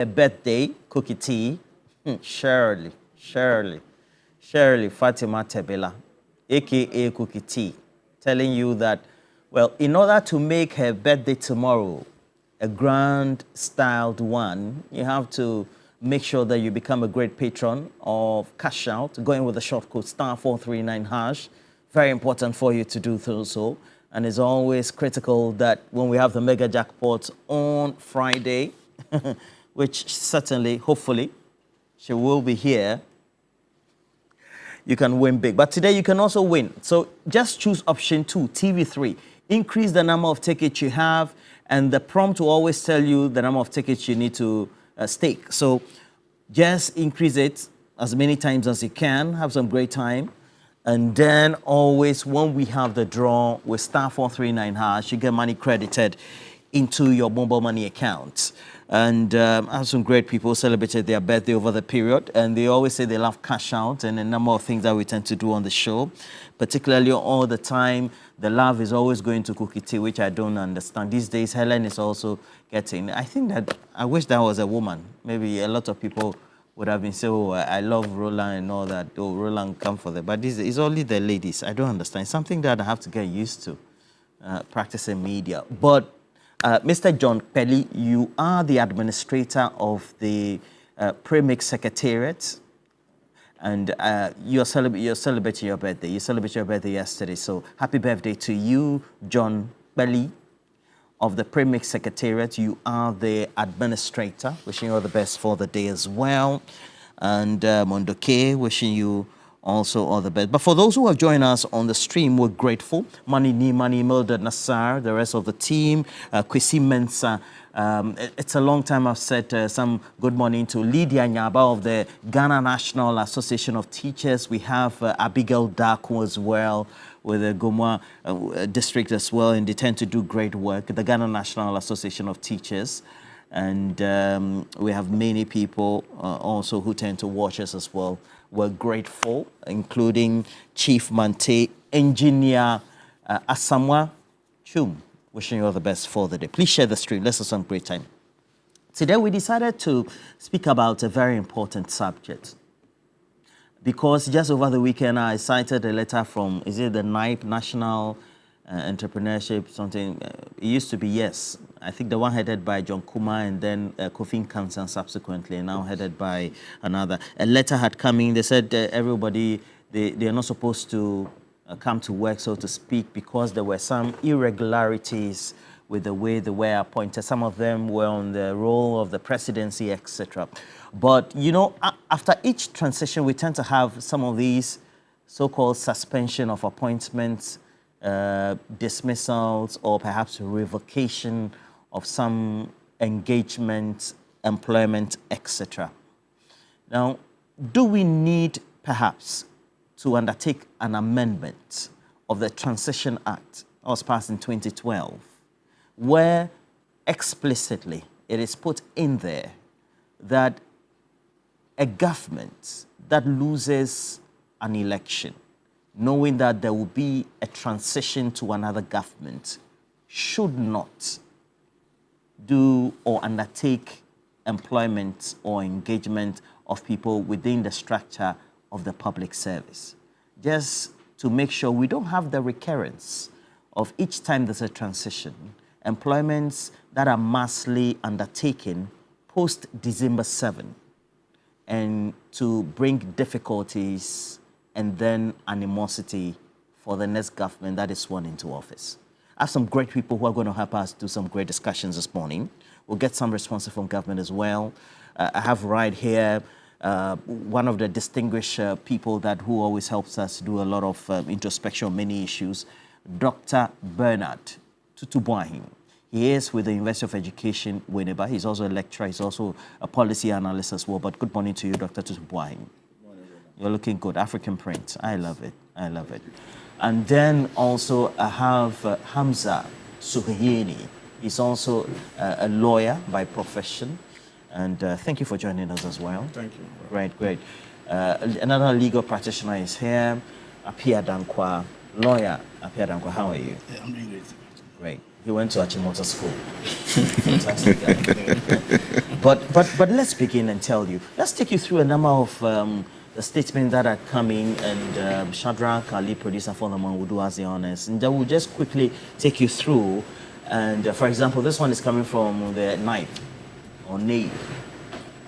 a birthday, cookie tea, Shirley Fatima Tebela, aka Cookie Tea, telling you that, well, in order to make her birthday tomorrow a grand styled one, you have to make sure that you become a great patron of Cash Out, going with the short code *439#. Very important for you to do so. And it's always critical that when we have the mega jackpot on Friday, which certainly, hopefully, she will be here, you can win big. But today you can also win. So just choose option 2, TV3. Increase the number of tickets you have, and the prompt will always tell you the number of tickets you need to stake. So just increase it as many times as you can, have some great time. And then always when we have the draw with *439#, you get money credited into your mobile money account. And I have some great people celebrated their birthday over the period, and they always say they love Cash Out and a number of things that we tend to do on the show. Particularly all the time, the love is always going to Cookie Tea, which I don't understand. These days, Helen is also getting. I think that I wish that was a woman. Maybe a lot of people would have been saying, oh, I love Roland and all that. Oh, Roland, come for that. But this is only the ladies. I don't understand. It's something that I have to get used to, practicing media. But Mr. John Pelly, you are the administrator of the Premix Secretariat, and you're celebrating your birthday. You celebrated your birthday yesterday, so happy birthday to you, John Pelly of the Premix Secretariat. You are the administrator. Wishing you all the best for the day as well. And Mondoke, wishing you also all the best. But for those who have joined us on the stream, we're grateful. Mani Nimani, Mildred Nassar, the rest of the team, Kwesi Mensah. It's a long time I've said some good morning to Lydia Nyaba of the Ghana National Association of Teachers. We have Abigail Daku as well, with the Goma district as well, and they tend to do great work. The Ghana National Association of Teachers. And we have many people also who tend to watch us as well. We're grateful, including Chief Mante, Engineer Asamoah Chum. Wishing you all the best for the day. Please share the stream. Let's have some great time. Today we decided to speak about a very important subject, because just over the weekend I cited a letter from, is it the NIPE, National Entrepreneurship, something, it used to be, yes, I think the one headed by John Kuma and then Kofi Kansan subsequently, and now headed by another. A letter had come in, they said everybody, they are not supposed to come to work, so to speak, because there were some irregularities with the way they were appointed. Some of them were on the role of the presidency, etc. But, you know, after each transition, we tend to have some of these so-called suspension of appointments, dismissals, or perhaps revocation of some engagement, employment, etc. Now, do we need perhaps to undertake an amendment of the Transition Act that was passed in 2012, where explicitly it is put in there that a government that loses an election, knowing that there will be a transition to another government, should not do or undertake employment or engagement of people within the structure of the public service, just to make sure we don't have the recurrence of each time there's a transition, employments that are massively undertaken post-December 7, and to bring difficulties and then animosity for the next government that is sworn into office. I have some great people who are going to help us do some great discussions this morning. We'll get some responses from government as well. I have right here one of the distinguished people who always helps us do a lot of introspection on many issues, Dr. Bernard Tutubuahim. He is with the University of Education, Winneba. He's also a lecturer. He's also a policy analyst as well. But good morning to you, Dr. Tutubuahim. You're looking good. African print. I love it. I love it. And then also I have Hamza Suhayeni. He's also a lawyer by profession. And thank you for joining us as well. Thank you. Great, great. Another legal practitioner is here, Apia Dankwa, lawyer. Apia Dankwa, how are you? Yeah, I'm doing great. Great. He went to Achimota School. Fantastic guy. But let's begin and tell you. Let's take you through a number of the statements that are coming, and Shadrach, our lead producer for the man, will do as the honors. And we'll just quickly take you through. And for example, this one is coming from the NIPE, or NAIP,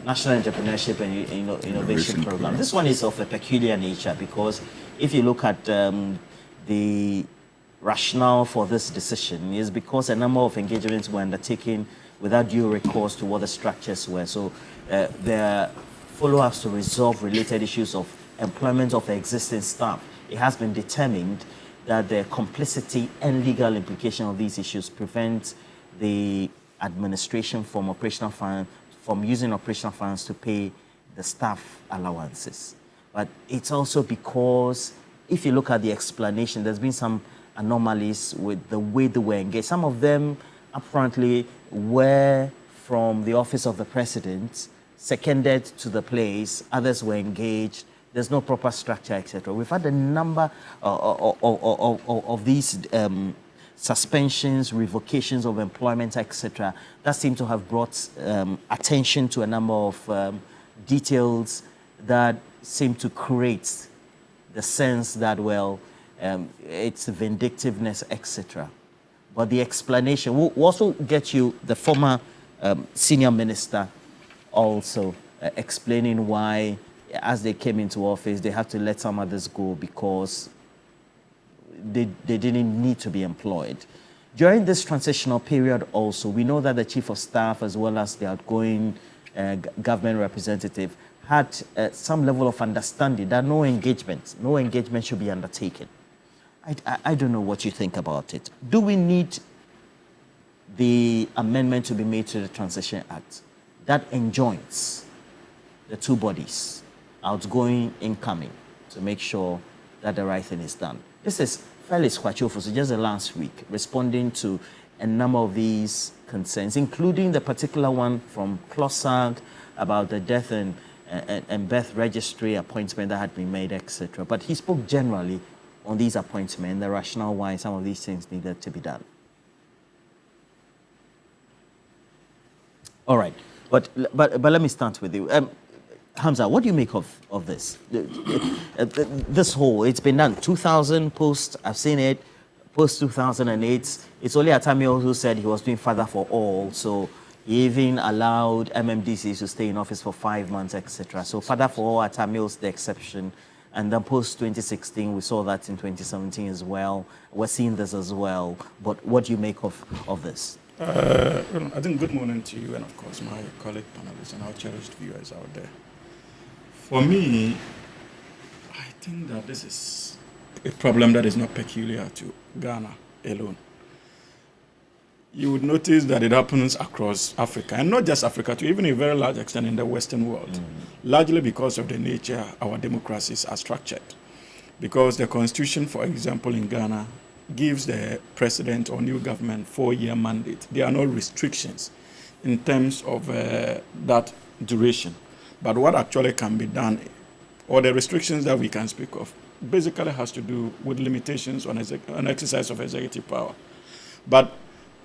National Entrepreneurship and Innovation Program. This one is of a peculiar nature because if you look at the rationale for this decision, is because a number of engagements were undertaken without due recourse to what the structures were. So there are follow-ups to resolve related issues of employment of existing staff. It has been determined that the complicity and legal implication of these issues prevent the administration from using operational funds to pay the staff allowances. But it's also because if you look at the explanation, there's been some anomalies with the way they were engaged. Some of them apparently were from the office of the president, seconded to the place, others were engaged, there's no proper structure, etc. We've had a number of these suspensions, revocations of employment, etc., that seem to have brought attention to a number of details that seem to create the sense that, well, it's vindictiveness, etc. But the explanation will also get you the former senior minister also explaining why, as they came into office, they had to let some others go because they didn't need to be employed. During this transitional period also, we know that the chief of staff as well as the outgoing government representative had some level of understanding that no engagement should be undertaken. I don't know what you think about it. Do we need the amendment to be made to the Transition Act that enjoins the two bodies, outgoing, incoming, to make sure that the right thing is done? This is Felix Kwachofosu, just the last week, responding to a number of these concerns, including the particular one from CLOSAG about the death and birth registry appointment that had been made, etc. But he spoke generally on these appointments, the rationale why some of these things needed to be done. All right, but let me start with you. Hamza, what do you make of this? This whole, it's been done, 2000 post, I've seen it, post 2008. It's only Ameyaw who said he was doing Father for All, so he even allowed MMDCs to stay in office for 5 months, etc. So Father for All, Atameyaw's the exception. And then post 2016, we saw that in 2017 as well. We're seeing this as well. But what do you make of this? I think good morning to you and, of course, my colleague panelists and our cherished viewers out there. For me, I think that this is a problem that is not peculiar to Ghana alone. You would notice that it happens across Africa, and not just Africa, to even a very large extent in the Western world, largely because of the nature our democracies are structured. Because the Constitution, for example, in Ghana, gives the president or new government 4-year mandate. There are no restrictions in terms of that duration. But what actually can be done, or the restrictions that we can speak of, basically has to do with limitations on exercise of executive power. But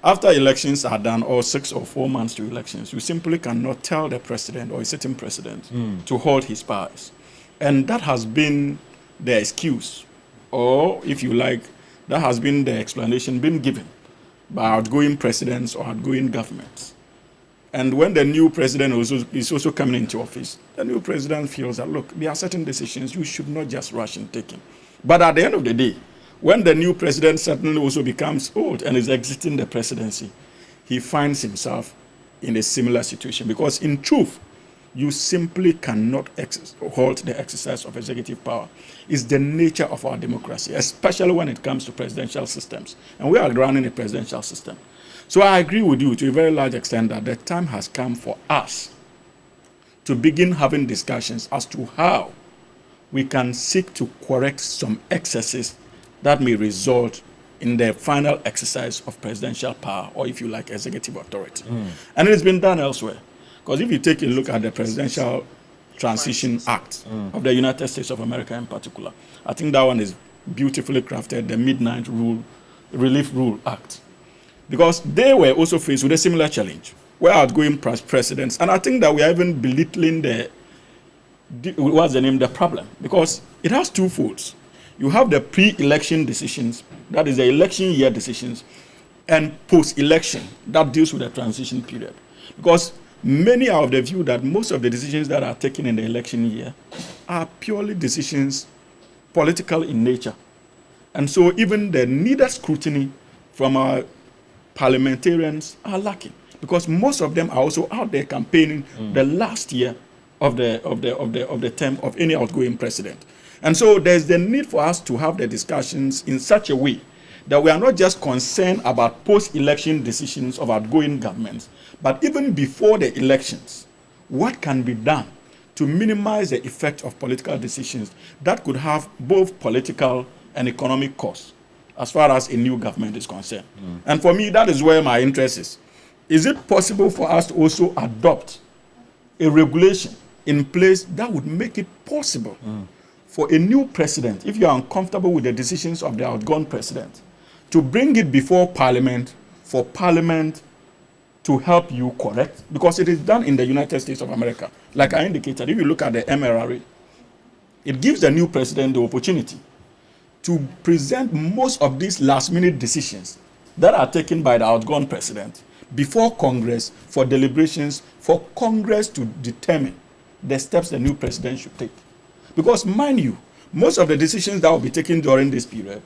after elections are done, or 6 or 4 months to elections, you simply cannot tell the president or a sitting president to hold his powers. And that has been the excuse, or if you like, that has been the explanation been given by outgoing presidents or outgoing governments. And when the new president is also coming into office, the new president feels that, look, there are certain decisions you should not just rush in taking. But at the end of the day, when the new president certainly also becomes old and is exiting the presidency, he finds himself in a similar situation. Because in truth, you simply cannot halt the exercise of executive power. It's the nature of our democracy, especially when it comes to presidential systems. And we are running a presidential system. So I agree with you to a very large extent that the time has come for us to begin having discussions as to how we can seek to correct some excesses that may result in the final exercise of presidential power, or if you like, executive authority. And it's been done elsewhere. Because if you take a look at the Presidential Transition Act of the United States of America in particular, I think that one is beautifully crafted, the Midnight Relief Rule Act. Because they were also faced with a similar challenge. were outgoing presidents. And I think that we are even belittling the problem, because it has two folds. You have the pre-election decisions, that is the election year decisions, and post-election, that deals with the transition period. Because many are of the view that most of the decisions that are taken in the election year are purely decisions political in nature. And so even the needed scrutiny from our parliamentarians are lacking, because most of them are also out there campaigning the last year of the term of any outgoing president. And so there's the need for us to have the discussions in such a way that we are not just concerned about post-election decisions of outgoing governments, but even before the elections, what can be done to minimize the effect of political decisions that could have both political and economic costs as far as a new government is concerned. And for me, that is where my interest is. Is it possible for us to also adopt a regulation in place that would make it possible for a new president, if you are uncomfortable with the decisions of the outgone president, to bring it before Parliament, for Parliament to help you correct? Because it is done in the United States of America. Like I indicated, if you look at the MRRA, it gives the new president the opportunity to present most of these last-minute decisions that are taken by the outgone president before Congress for deliberations, for Congress to determine the steps the new president should take. Because, mind you, most of the decisions that will be taken during this period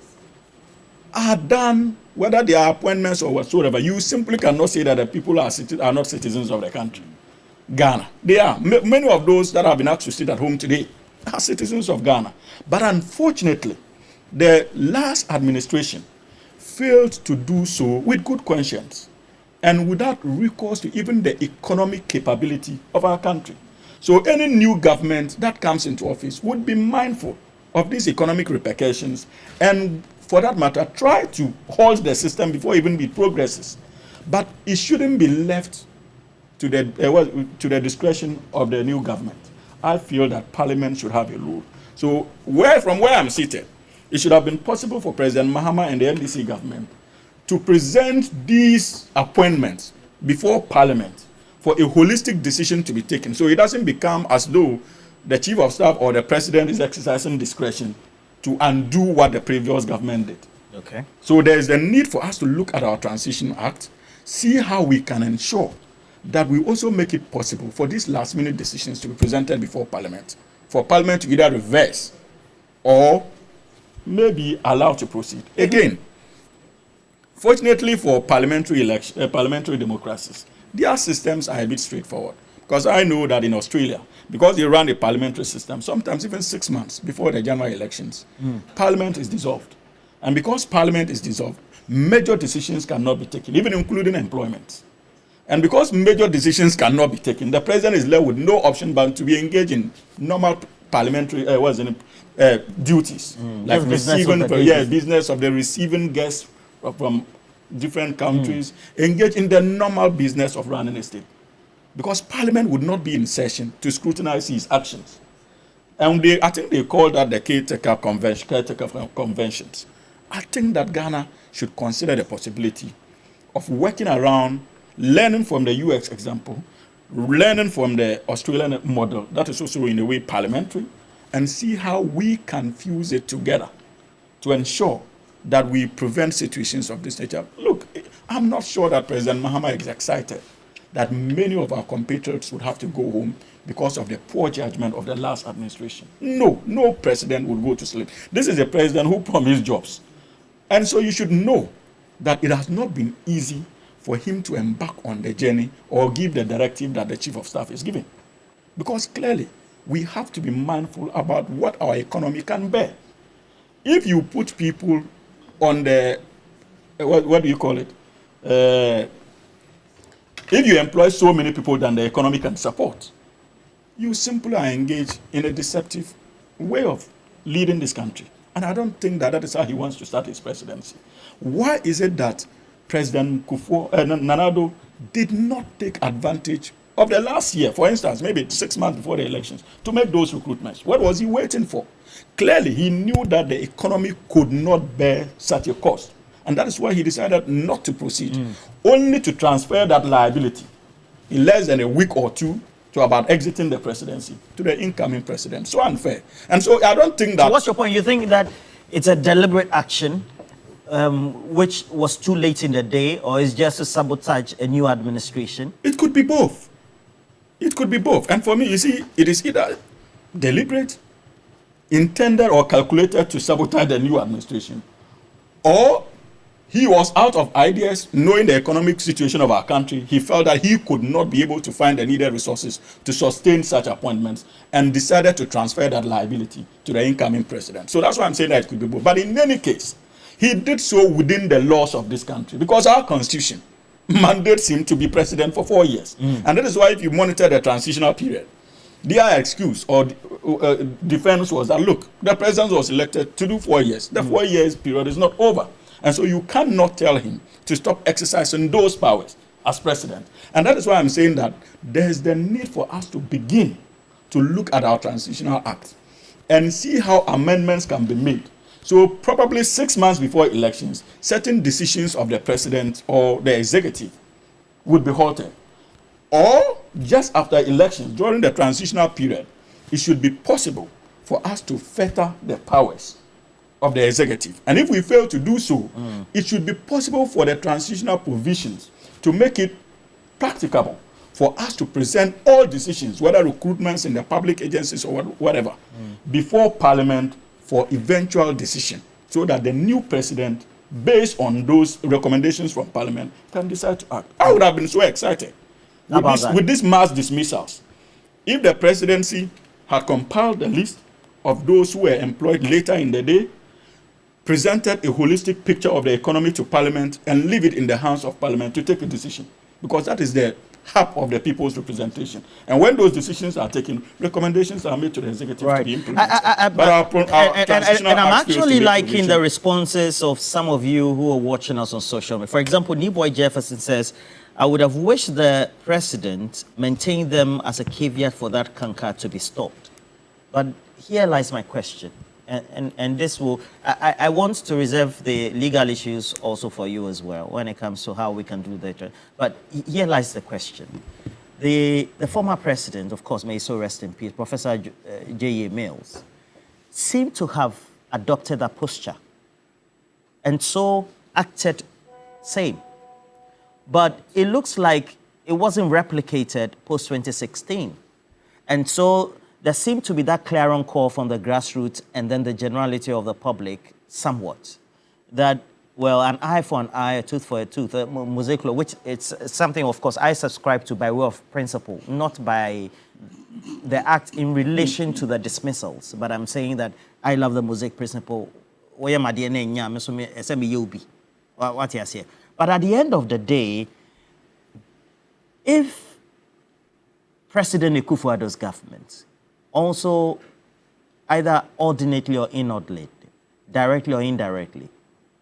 are done, whether they are appointments or whatsoever. You simply cannot say that the people are not citizens of the country. Ghana, they are. Many of those that have been asked to sit at home today are citizens of Ghana. But unfortunately, the last administration failed to do so with good conscience and without recourse to even the economic capability of our country. So any new government that comes into office would be mindful of these economic repercussions and, for that matter, try to halt the system before even it progresses. But it shouldn't be left to the discretion of the new government. I feel that Parliament should have a role. So from where I'm seated, it should have been possible for President Mahama and the NDC government to present these appointments before Parliament for a holistic decision to be taken. So it doesn't become as though the Chief of Staff or the President is exercising discretion to undo what the previous government did. Okay. So there is the need for us to look at our Transition Act, see how we can ensure that we also make it possible for these last-minute decisions to be presented before Parliament, for Parliament to either reverse or maybe allow to proceed. Again, fortunately for parliamentary democracies, their systems are a bit straightforward. Because I know that in Australia, because they run a parliamentary system, sometimes even 6 months before the general elections, Parliament is dissolved. And because Parliament is dissolved, major decisions cannot be taken, even including employment. And because major decisions cannot be taken, the president is left with no option but to be engaged in normal parliamentary duties, like business of the receiving guests from different countries, engage in the normal business of running a state. Because Parliament would not be in session to scrutinize his actions. And I think they call that the caretaker conventions. I think that Ghana should consider the possibility of working around, learning from the US example, learning from the Australian model, that is also in a way parliamentary, and see how we can fuse it together to ensure that we prevent situations of this nature. Look, I'm not sure that President Mahama is excited that many of our compatriots would have to go home because of the poor judgment of the last administration. No president would go to sleep. This is a president who promised jobs. And so you should know that it has not been easy for him to embark on the journey or give the directive that the Chief of Staff is giving. Because clearly, we have to be mindful about what our economy can bear. If you put people on the, what do you call it? If you employ so many people than the economy can support, you simply are engaged in a deceptive way of leading this country. And I don't think that is how he wants to start his presidency. Why is it that President Nana-Addo did not take advantage of the last year, for instance, maybe 6 months before the elections, to make those recruitments? What was he waiting for? Clearly, he knew that the economy could not bear such a cost. And that is why he decided not to proceed, only to transfer that liability in less than a week or two to about exiting the presidency to the incoming president. So unfair. And so I don't think that... So what's your point? You think that it's a deliberate action which was too late in the day, or is just to sabotage a new administration? It could be both. It could be both. And for me, you see, it is either deliberate, intended or calculated to sabotage the new administration, or he was out of ideas, knowing the economic situation of our country. He felt that he could not be able to find the needed resources to sustain such appointments and decided to transfer that liability to the incoming president. So that's why I'm saying that it could be both. But in any case, he did so within the laws of this country, because our constitution mandates him to be president for 4 years. And that is why if you monitor the transitional period, their excuse or defense was that, look, the president was elected to do 4 years. The 4 years period is not over. And so you cannot tell him to stop exercising those powers as president. And that is why I'm saying that there's the need for us to begin to look at our transitional act and see how amendments can be made. So probably 6 months before elections, certain decisions of the president or the executive would be halted. Or just after elections, during the transitional period, it should be possible for us to fetter the powers of the executive. And if we fail to do so, it should be possible for the transitional provisions to make it practicable for us to present all decisions, whether recruitments in the public agencies or whatever, before Parliament for eventual decision, so that the new president, based on those recommendations from Parliament, can decide to act. I would have been so excited with these mass dismissals if the presidency had compiled the list of those who were employed later in the day, presented a holistic picture of the economy to Parliament, and leave it in the hands of Parliament to take a decision, because that is the hub of the people's representation. And when those decisions are taken, recommendations are made to the executive to be implemented. And I'm actually liking the responses of some of you who are watching us on social media. For example, Neboy Jefferson says, I would have wished the president maintained them as a caveat for that canker to be stopped. But here lies my question. And this will, I want to reserve the legal issues also for you as well when it comes to how we can do that. But here lies the question. The former president, of course, may so rest in peace, Professor J.A. Mills, seemed to have adopted that posture and so acted same. But it looks like it wasn't replicated post-2016. And so there seemed to be that clarion call from the grassroots and then the generality of the public somewhat. That, well, an eye for an eye, a tooth for a tooth, mosaic law, which it's something, of course, I subscribe to by way of principle, not by the act in relation to the dismissals. But I'm saying that I love the mosaic principle. But at the end of the day, if President Akufo-Addo's government also either ordinately or inordinately, directly or indirectly,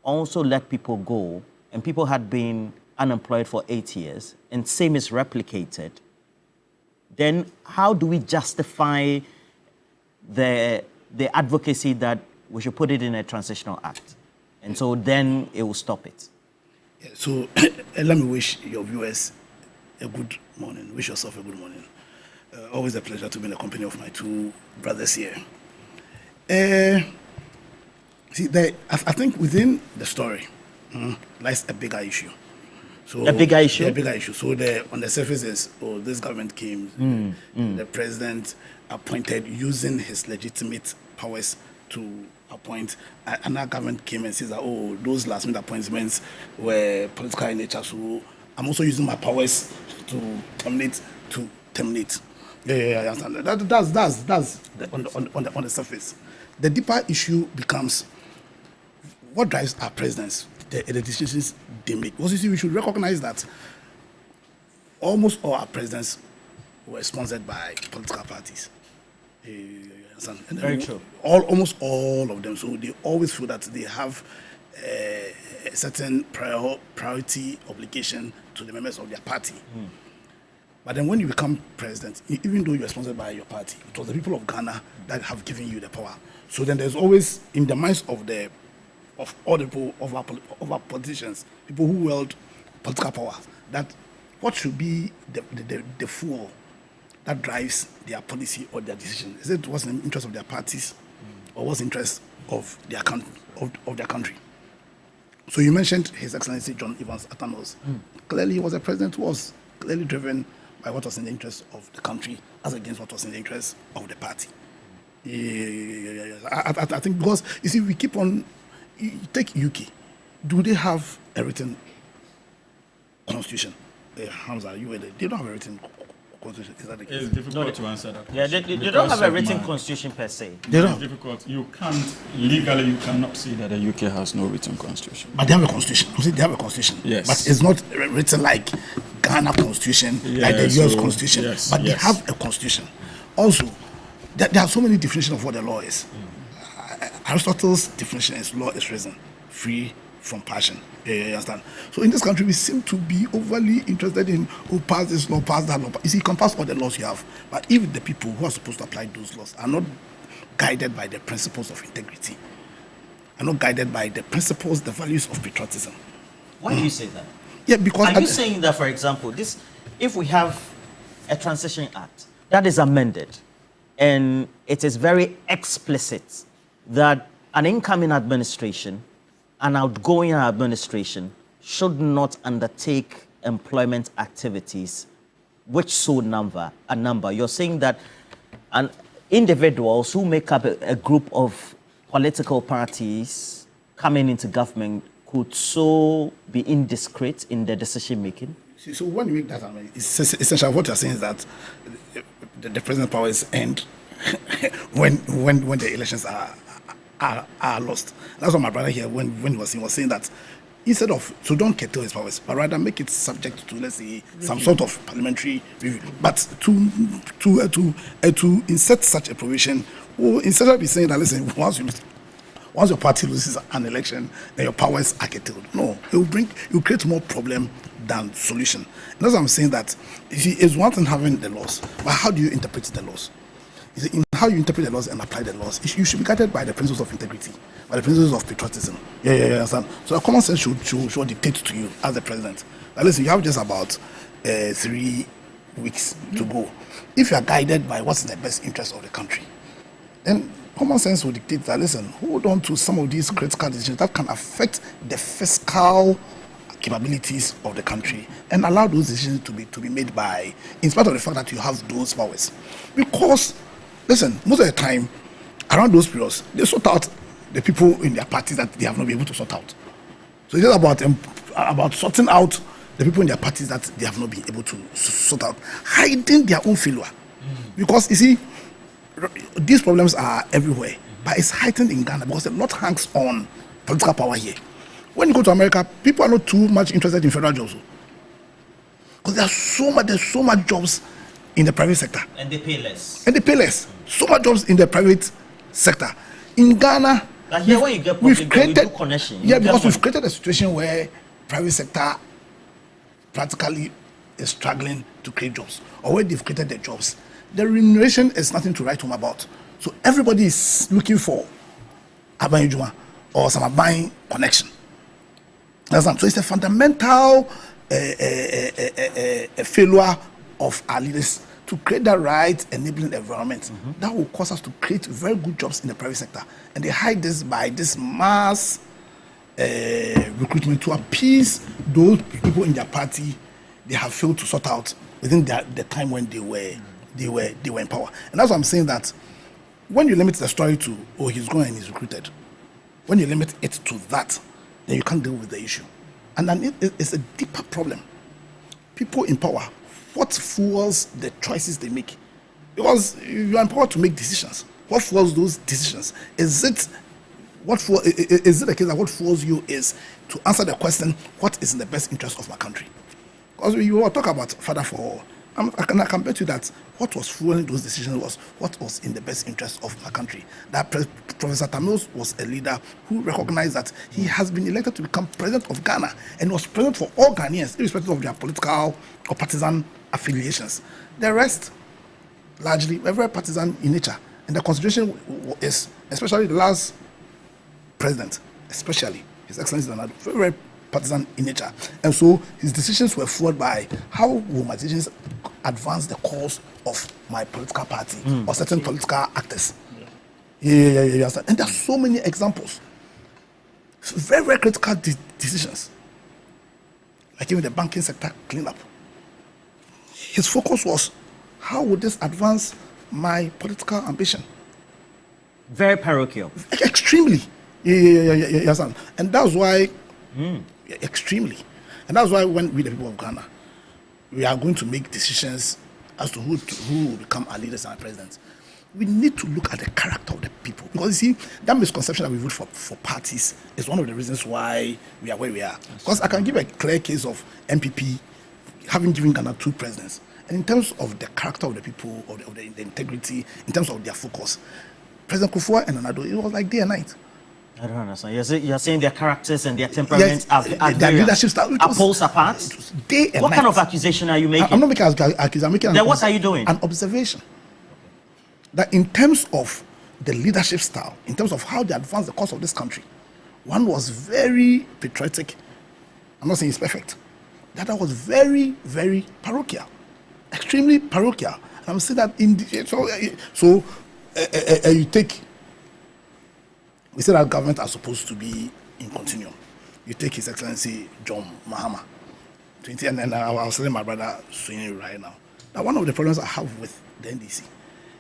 also let people go, and people had been unemployed for 8 years, and same is replicated, then how do we justify the advocacy that we should put it in a transitional act? And so then it will stop it. Yeah, so let me wish your viewers a good morning. Wish yourself a good morning. Always a pleasure to be in the company of my two brothers here. See, I think within the story lies a bigger issue. So a bigger issue? Yeah, a bigger issue. So on the surface is, oh, this government came, the president appointed using his legitimate powers to appoint. Another government came and says that, oh, those last minute appointments were political in nature, so I'm also using my powers to terminate. Yeah, I understand. That's on the surface. The deeper issue becomes what drives our presidents, the decisions they make. Because you see, we should recognize that almost all our presidents were sponsored by political parties. Very true. Almost all of them. So they always feel that they have a certain priority obligation to the members of their party. But then when you become president, even though you are sponsored by your party, it was the people of Ghana that have given you the power. So then there's always, in the minds of all the people, of our politicians, people who wield political power, that what should be the fuel that drives their policy or their decision? Is it what's in the interest of their parties or what's the interest of their country? So you mentioned His Excellency John Evans Atanos. Clearly, he was a president who was clearly driven by what was in the interest of the country as against what was in the interest of the party. I think because, you see, we keep on, take UK. Do they have a written constitution? Hamza, they don't have a written constitution. Is that the case? It's difficult to answer that question. Yeah, they don't have a written constitution per se. They don't. It's difficult. You cannot say that the UK has no written constitution. But they have a constitution. I'm saying they have a constitution. Yes. But it's not written like Ghana constitution, like the US constitution. Yes, but they have a constitution. Also, there are so many definitions of what the law is. Aristotle's definition is law is reason, free from passion. You understand? So in this country, we seem to be overly interested in who pass this law, pass that law. You see, you can pass all the laws you have, but if the people who are supposed to apply those laws are not guided by the principles of integrity, are not guided by the principles, the values of patriotism. Why do you say that? Yeah, because are you saying that, for example, if we have a transition act that is amended, and it is very explicit that an incoming administration, an outgoing administration should not undertake employment activities which so number a number. You're saying that individuals who make up a group of political parties coming into government could so be indiscreet in their decision making? So when you make that, I mean, it's essentially what you're saying is that the president's powers end when the elections are lost. That's what my brother here, when he was saying that instead of, so don't curtail his powers, but rather make it subject to, let's say, some sort of parliamentary review. But to insert such a provision, or instead of saying that, listen, once your party loses an election, then your powers are curtailed. No, it will create more problem than solution. And that's what I'm saying, that you see, it's one thing having the laws, but how do you interpret the laws? You see, in how you interpret the laws and apply the laws, you should be guided by the principles of integrity, by the principles of patriotism. Yeah, understand? So the common sense should dictate to you as the president. Now listen, you have just about 3 weeks to go. If you are guided by what's in the best interest of the country, then common sense will dictate that, listen, hold on to some of these critical decisions that can affect the fiscal capabilities of the country and allow those decisions to be made by, in spite of the fact that you have those powers. Because, listen, most of the time, around those periods, they sort out the people in their parties that they have not been able to sort out. So it's just about sorting out the people in their parties that they have not been able to sort out, hiding their own failure. Because, you see, these problems are everywhere, but it's heightened in Ghana because a lot hangs on political power here. When you go to America, people are not too much interested in federal jobs, because there's so much jobs in the private sector, and they pay less. So much jobs in the private sector. In Ghana, here when you get public, created connection. Because we've created a situation where private sector practically is struggling to create jobs, or where they've created the jobs, the remuneration is nothing to write home about. So everybody is looking for Ameyaw or some buying connection. So it's a fundamental a failure of our leaders to create the right enabling environment that will cause us to create very good jobs in the private sector. And they hide this by this mass recruitment to appease those people in their party they have failed to sort out within the time when they were in power. And that's why I'm saying that when you limit the story to, oh, he's going and he's recruited, when you limit it to that, then you can't deal with the issue. And then it's a deeper problem. People in power, what fuels the choices they make? Because you are empowered to make decisions. What fuels those decisions? Is it the case that what fuels you is to answer the question, what is in the best interest of my country? Because you will talk about father for all. I can bet you that what was fueling those decisions was what was in the best interest of my country. That Professor Tamils was a leader who recognized that he has been elected to become president of Ghana and was president for all Ghanaians, irrespective of their political or partisan affiliations. The rest, largely, were very partisan in nature. And the constitution is, especially the last president, especially His Excellency, very, very partisan in nature. And so his decisions were fueled by how will my decisions advance the cause of my political party or certain political actors. Yeah. And there are so many examples. So very, very critical decisions. Like even the banking sector cleanup. His focus was, how would this advance my political ambition? Very parochial. Extremely. Yes, and that's why, extremely. And that's why when we, the people of Ghana, we are going to make decisions as to who will become our leaders and our presidents, we need to look at the character of the people. Because you see, that misconception that we vote for parties is one of the reasons why we are where we are. Because I can give a clear case of MPP having given Ghana 2 presidents. And in terms of the character of the people, of the integrity, in terms of their focus, President Kufuor and Nana Addo, it was like day and night. I don't understand. You're saying their characters and their temperaments are their leadership style are poles apart? Day and what night. kind of accusation are you making? I'm not making accusation. I'm making then what are you doing? An observation. That in terms of the leadership style, in terms of how they advance the cause of this country, one was very patriotic. I'm not saying it's perfect. The other was very, very parochial. Extremely parochial. And I'm saying that in the, so you take, we say that government are supposed to be in continuum. You take His Excellency John Mahama, 20, and then I was telling my brother Sweeney right now that one of the problems I have with the NDC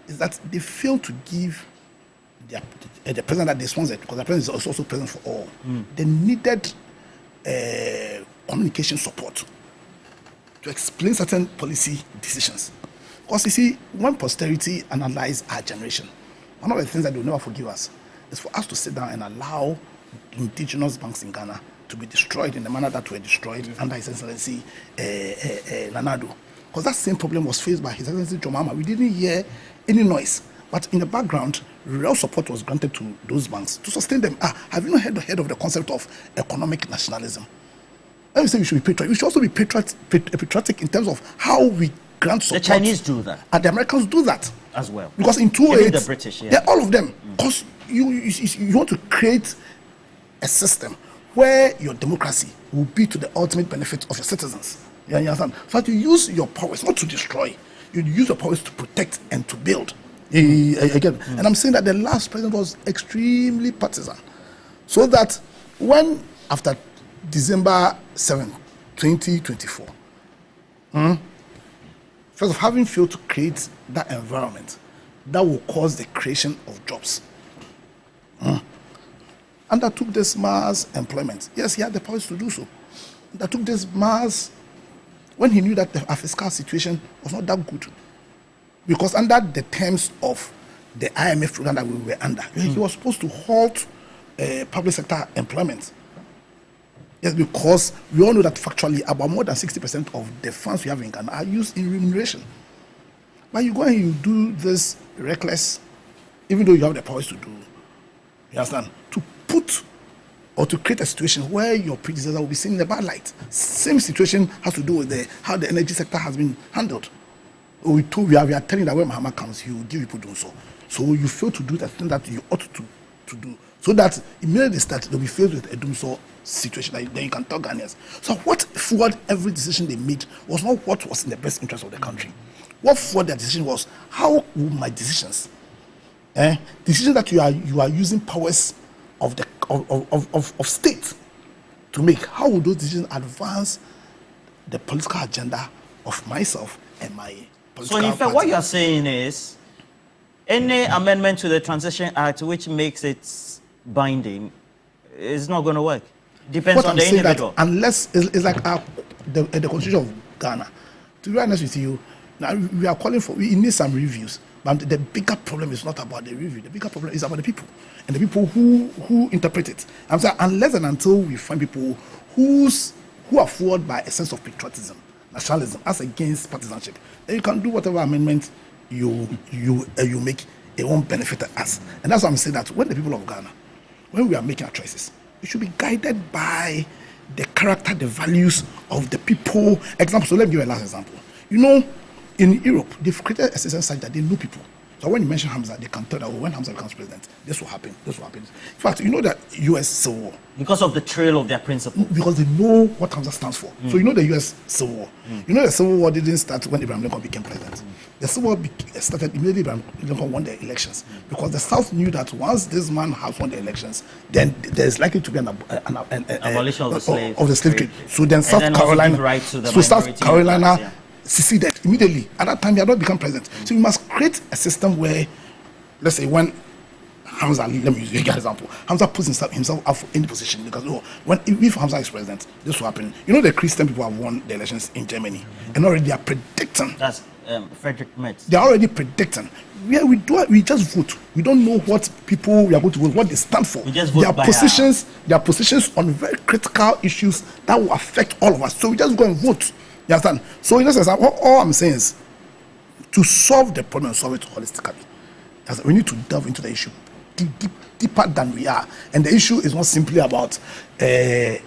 is that they fail to give the president that they sponsored, because the president is also president for all, the needed communication support to explain certain policy decisions. Because you see, when posterity analyze our generation, one of the things that they will never forgive us is for us to sit down and allow indigenous banks in Ghana to be destroyed in the manner that were destroyed under His Excellency Nana Addo. Because that same problem was faced by His Excellency John Mahama. We didn't hear any noise, but in the background, real support was granted to those banks to sustain them. Have you not heard of the concept of economic nationalism? I would say we should be patriotic. We should also be patriotic in terms of how we grant support. The Chinese do that. And the Americans do that. As well. Because in 2008, the British, they're all of them. Because you want to create a system where your democracy will be to the ultimate benefit of your citizens. You understand? So that you use your powers not to destroy, you use your powers to protect and to build. Again, and I'm saying that the last president was extremely partisan. So that when, after December 7, 2024, first of having failed to create that environment that will cause the creation of jobs, undertook this mass employment. Yes, he had the powers to do so. Undertook this mass when he knew that our fiscal situation was not that good. Because under the terms of the IMF program that we were under, he was supposed to halt public sector employment. Yes, because we all know that factually about more than 60% of the funds we have in Ghana are used in remuneration. But you go and you do this reckless, even though you have the powers to do, you understand, to put or to create a situation where your predecessor will be seen in a bad light. Same situation has to do with how the energy sector has been handled. We are telling that when Mahama comes, he will give people doing so. So you fail to do the thing that you ought to do. So that immediately they start, they'll be faced with a doom so situation that then you can tell Ghanaians. So what forward every decision they made was not what was in the best interest of the country. What forward their decision was, how will my decisions, decisions that you are using powers of the of state to make, how will those decisions advance the political agenda of myself and my political So in fact, party? what you're saying is, any amendment to the Transition Act which makes it binding is not going to work. Depends what on I'm the saying individual. that unless it's like the Constitution of Ghana. To be honest with you, now we are calling for, we need some reviews. But the bigger problem is not about the review. The bigger problem is about the people and the people who interpret it. I'm saying unless and until we find people who are forward by a sense of patriotism, nationalism, as against partisanship, then you can do whatever amendment you make. It won't benefit us. And that's why I'm saying that when the people of Ghana, when we are making our choices, we should be guided by the character, the values of the people. Example, so let me give you a last example. You know, in Europe, they've created a system such that they know people. So when you mention Hamza, they can tell that when Hamza becomes president, this will happen, this will happen. In fact, you know that U.S. Civil War. Because of the trail of their principles. Because they know what Hamza stands for. So you know the U.S. Civil War. You know the Civil War didn't start when Abraham Lincoln became president. The Civil War started immediately Abraham Lincoln won the elections. Because the South knew that once this man has won the elections, then there's likely to be an abolition of the slave trade. So then South Carolina seceded immediately. At that time, he had not become president. So you must create a system where, let's say, when Hamza, let me use an example. Hamza puts himself up for any position because if Hamza is president, this will happen. You know the Christian people have won the elections in Germany, and already they are predicting. That's Frederick Merz. They are already predicting. We just vote. We don't know what people we are going to vote, what they stand for. We just vote their positions on very critical issues that will affect all of us. So we just go and vote. You understand? So in essence, all I'm saying is to solve the problem, solve it holistically. We need to delve into the issue deeper than we are. And the issue is not simply about this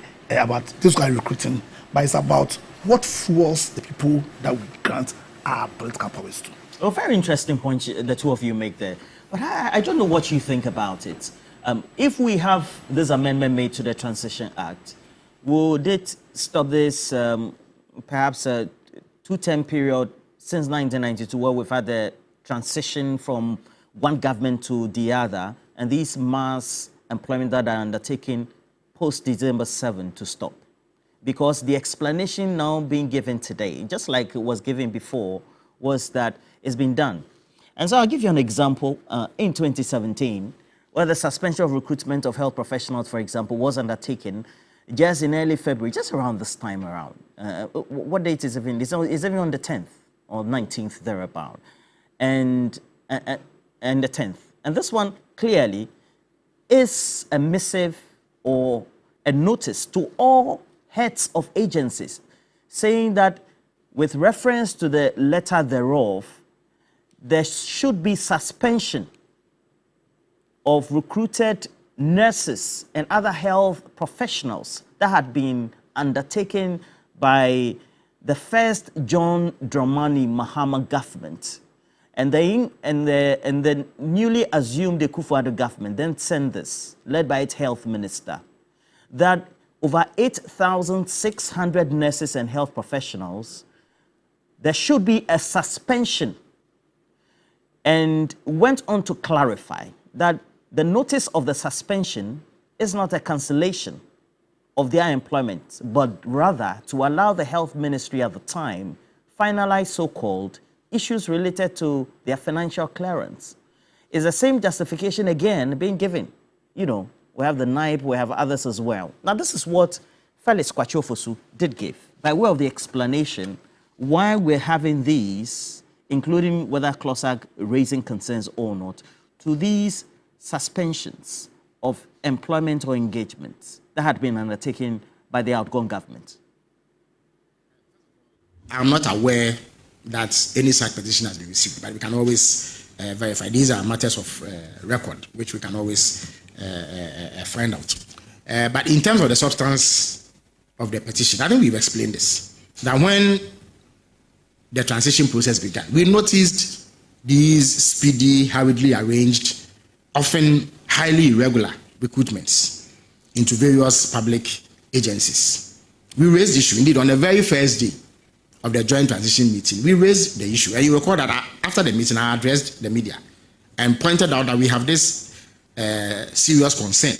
guy recruiting, but it's about what fuels the people that we grant our political powers to. A very interesting point the two of you make there. But I don't know what you think about it. If we have this amendment made to the Transition Act, would it stop this perhaps a 2-term period since 1992 where we've had the transition from one government to the other, and these mass employment that are undertaken post-December 7 to stop? Because the explanation now being given today, just like it was given before, was that it's been done. And so I'll give you an example. In 2017, where the suspension of recruitment of health professionals, for example, was undertaken just in early February, just around this time around. What date is it even? It's even on the 10th or 19th, thereabout. And the 10th. And this one clearly is a missive or a notice to all heads of agencies saying that with reference to the letter thereof, there should be suspension of recruited nurses and other health professionals that had been undertaken by the first John Dramani Mahama government. And the newly assumed Akufo-Addo government then sent this, led by its health minister, that over 8,600 nurses and health professionals, there should be a suspension, and went on to clarify that the notice of the suspension is not a cancellation of their employment, but rather to allow the health ministry at the time finalize so-called issues related to their financial clearance. It's the same justification again being given. You know, we have the NIPE, we have others as well. Now, this is what Felix Kwachiofosu did give, by way of the explanation why we're having these, including whether CLOSAG raising concerns or not, to these suspensions of employment or engagements that had been undertaken by the outgoing government. I'm not aware that any such petition has been received, but we can always verify. These are matters of record, which we can always find out. But in terms of the substance of the petition, I think we've explained this, that when the transition process began, we noticed these speedy, hurriedly arranged, often highly irregular recruitments into various public agencies. We raised the issue. Indeed, on the very first day of the joint transition meeting, we raised the issue. And you recall that after the meeting, I addressed the media and pointed out that we have this serious concern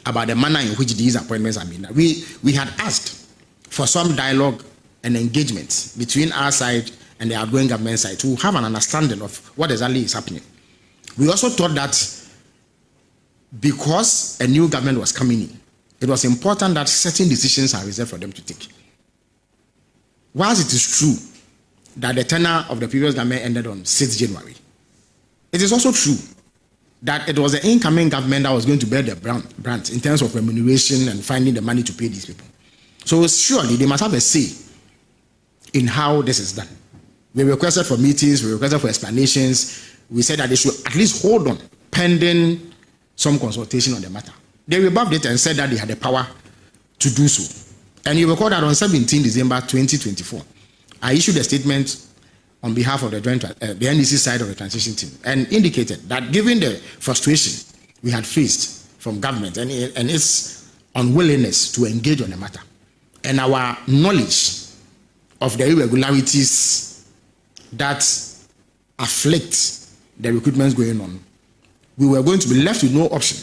about the manner in which these appointments are made. We had asked for some dialogue and engagement between our side and the outgoing government side to have an understanding of what exactly is happening. We also thought that because a new government was coming in, it was important that certain decisions are reserved for them to take. Whilst it is true that the tenure of the previous government ended on 6th January, it is also true that it was the incoming government that was going to bear the brunt in terms of remuneration and finding the money to pay these people. So surely they must have a say in how this is done. We requested for meetings, we requested for explanations. We said that they should at least hold on pending some consultation on the matter. They rebuffed it and said that they had the power to do so. And you recall that on 17 December 2024, I issued a statement on behalf of the NDC side of the transition team, and indicated that given the frustration we had faced from government and its unwillingness to engage on the matter, and our knowledge of the irregularities that afflict the recruitments going on, we were going to be left with no option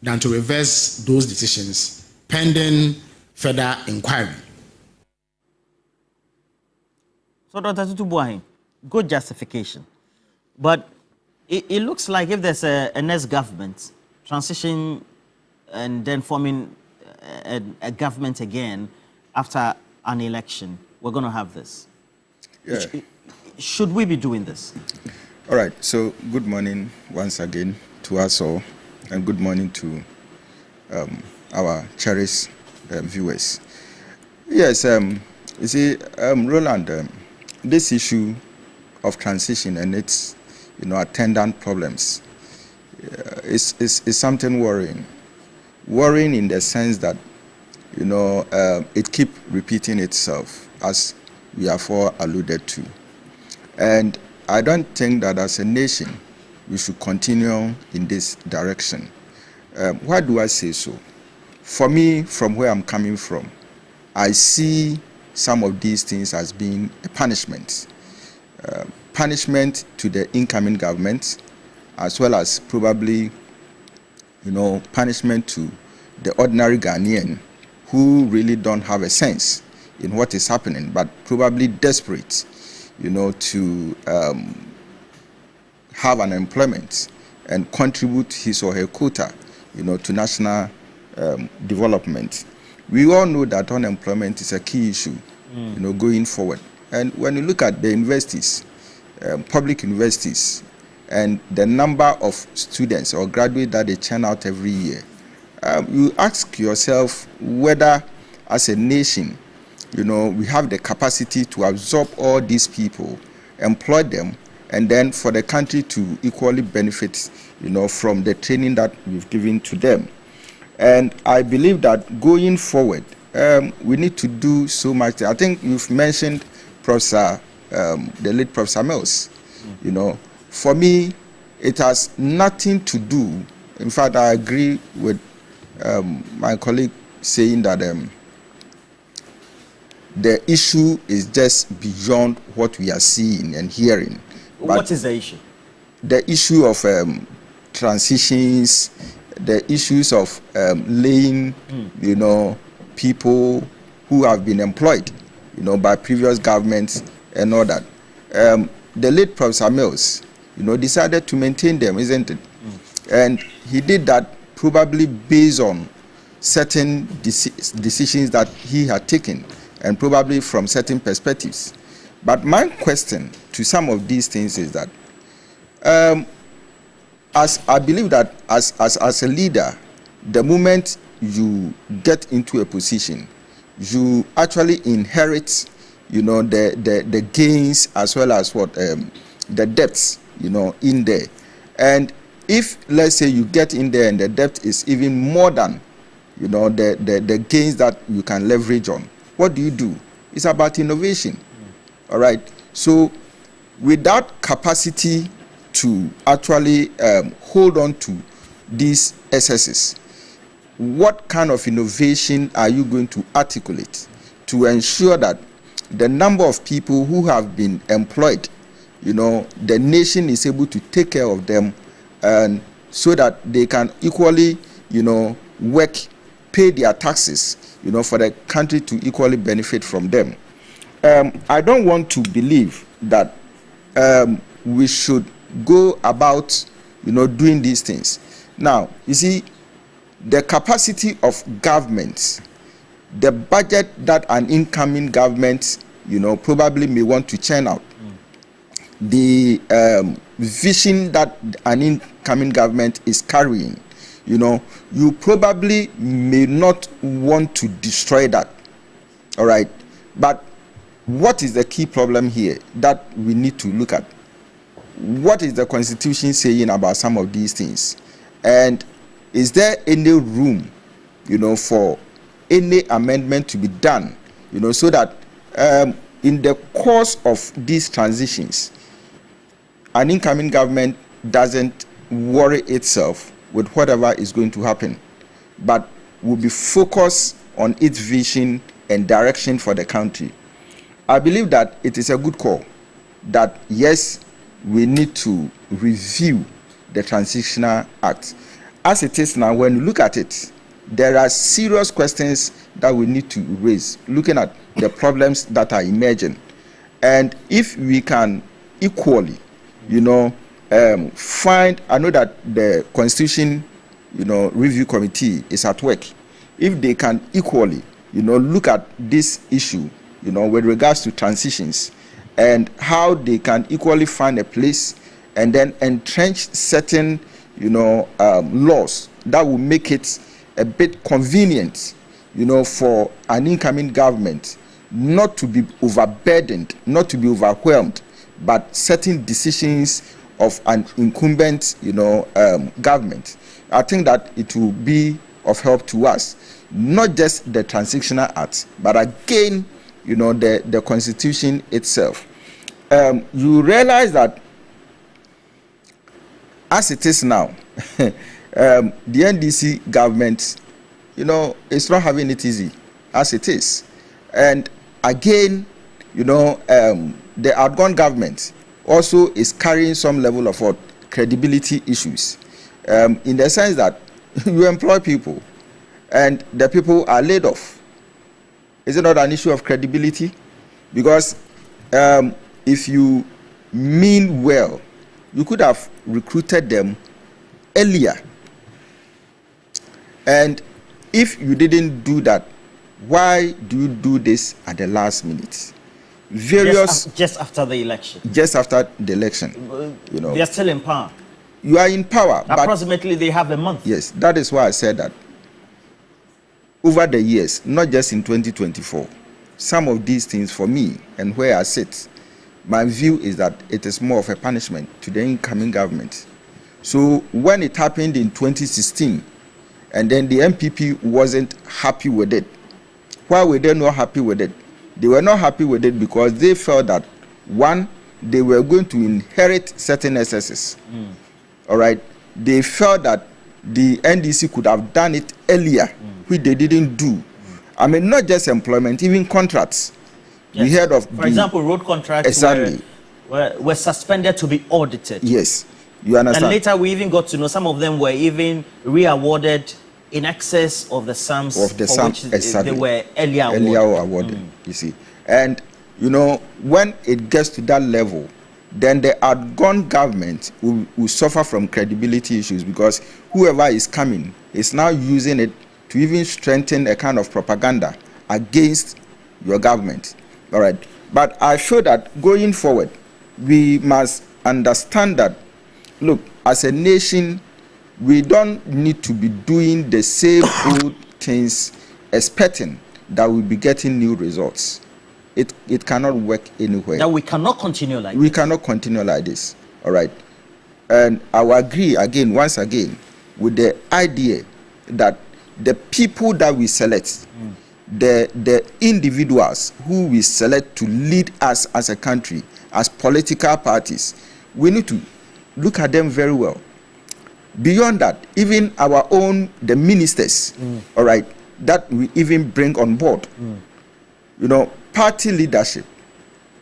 than to reverse those decisions pending further inquiry. So, Dr. Tutubuahin, good justification. But it looks like if there's a next government, transition and then forming a government again after an election, we're going to have this. Yeah. Should we be doing this? All right. So, good morning once again to us all, and good morning to our cherished viewers. Yes, you see, Roland, this issue of transition and its, attendant problems is something worrying. Worrying in the sense that, it keeps repeating itself, as we have all alluded to. And I don't think that as a nation, we should continue in this direction. Why do I say so? For me, from where I'm coming from, I see some of these things as being a punishment. Punishment to the incoming government, as well as probably, punishment to the ordinary Ghanaian who really don't have a sense in what is happening, but probably desperate, to have an employment and contribute his or her quota, to national development. We all know that unemployment is a key issue, going forward. And when you look at the universities, public universities, and the number of students or graduates that they churn out every year, you ask yourself whether, as a nation, we have the capacity to absorb all these people, employ them, and then for the country to equally benefit, from the training that we've given to them. And I believe that going forward, we need to do so much. I think you've mentioned the late Prof. Samuels. For me, it has nothing to do. In fact, I agree with my colleague saying that the issue is just beyond what we are seeing and hearing. What is the issue? The issue of transitions, the issues of laying, people who have been employed, by previous governments and all that. The late Prof. Samuels, decided to maintain them, isn't it? And he did that probably based on certain decisions that he had taken, and probably from certain perspectives. But my question to some of these things is that, as I believe that as a leader, the moment you get into a position, you actually inherit, the gains as well as the debts, in there. And if, let's say, you get in there and the debt is even more than, the gains that you can leverage on, what do? It's about innovation. All right. So without capacity to actually hold on to these excesses, what kind of innovation are you going to articulate to ensure that the number of people who have been employed, the nation is able to take care of them, and so that they can equally, work, pay their taxes, for the country to equally benefit from them. I don't want to believe that we should go about, doing these things. Now, you see, the capacity of governments, the budget that an incoming government, probably may want to churn out, the vision that an incoming government is carrying, you probably may not want to destroy that. All right. But what is the key problem here that we need to look at? What is the Constitution saying about some of these things? And is there any room, for any amendment to be done, so that in the course of these transitions, an incoming government doesn't worry itself with whatever is going to happen, but will be focused on its vision and direction for the country. I believe that it is a good call that, yes, we need to review the Transitional Act. As it is now, when you look at it, there are serious questions that we need to raise, looking at the problems that are emerging. And if we can equally, find, I know that the Constitution, Review Committee is at work. If they can equally, look at this issue, with regards to transitions, and how they can equally find a place and then entrench certain, laws that will make it a bit convenient, for an incoming government not to be overburdened, not to be overwhelmed, but certain decisions of an incumbent, government. I think that it will be of help to us, not just the Transitional Act, but again, the Constitution itself. You realize that as it is now, the NDC government, it's not having it easy as it is. And again, the outgone government also is carrying some level of credibility issues, in the sense that you employ people and the people are laid off. Is it not an issue of credibility? Because if you mean well, you could have recruited them earlier. And if you didn't do that, why do you do this at the last minute? Just after the election. Just after the election. They are still in power. You are in power. Approximately, they have a month. Yes, that is why I said that. Over the years, not just in 2024, some of these things for me and where I sit, my view is that it is more of a punishment to the incoming government. So when it happened in 2016, and then the MPP wasn't happy with it, why were they not happy with it? They were not happy with it because they felt that, one, they were going to inherit certain excesses. All right? They felt that the NDC could have done it earlier, which they didn't do. I mean, not just employment, even contracts. Yes. We heard of, for example, road contracts exactly. were suspended to be audited. Yes, you understand. And later we even got to know some of them were even re-awarded in excess of the sums of the for which exactly. they were earlier awarded. You see. And, when it gets to that level, then the outgone government will suffer from credibility issues, because whoever is coming is now using it to even strengthen a kind of propaganda against your government. All right. But I feel that going forward, we must understand that, look, as a nation, we don't need to be doing the same old things expecting that we'll be getting new results. It cannot work anywhere. That we cannot continue like We cannot continue like this. All right. And I will agree again, once again, with the idea that the people that we select, the individuals who we select to lead us as a country, as political parties, we need to look at them very well. Beyond that, even our own, the ministers, all right, that we even bring on board. Party leadership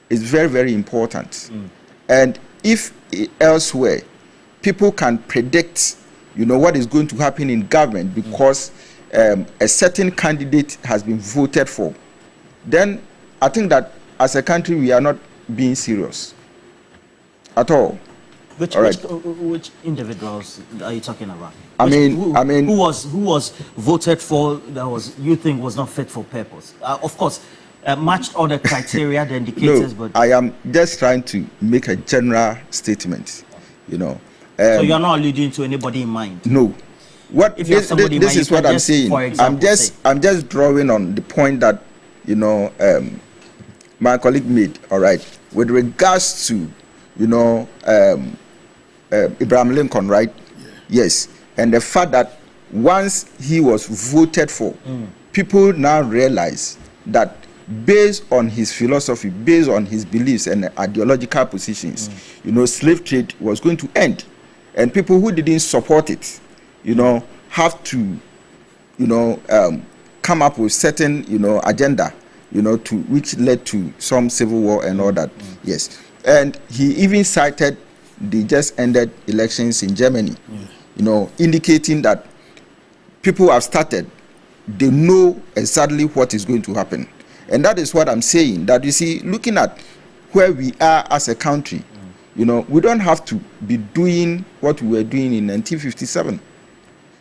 is very, very important. And if elsewhere, people can predict, what is going to happen in government because a certain candidate has been voted for, then I think that as a country, we are not being serious at all. Which individuals are you talking about? Who was voted for that you think was not fit for purpose? Of course, matched all the criteria, the indicators. No, but I am just trying to make a general statement. So you're not alluding to anybody in mind. No. What if this is what I'm saying. I'm just drawing on the point that my colleague made. All right, with regards to Abraham Lincoln, right? Yeah. Yes, and the fact that once he was voted for, people now realize that based on his philosophy, based on his beliefs and ideological positions, slave trade was going to end. And people who didn't support it, have to, come up with certain, agenda, to which led to some civil war and all that. Yes. And he even cited the just ended elections in Germany, indicating that people have started, they know exactly what is going to happen. And that is what I'm saying, that you see, looking at where we are as a country, we don't have to be doing what we were doing in 1957.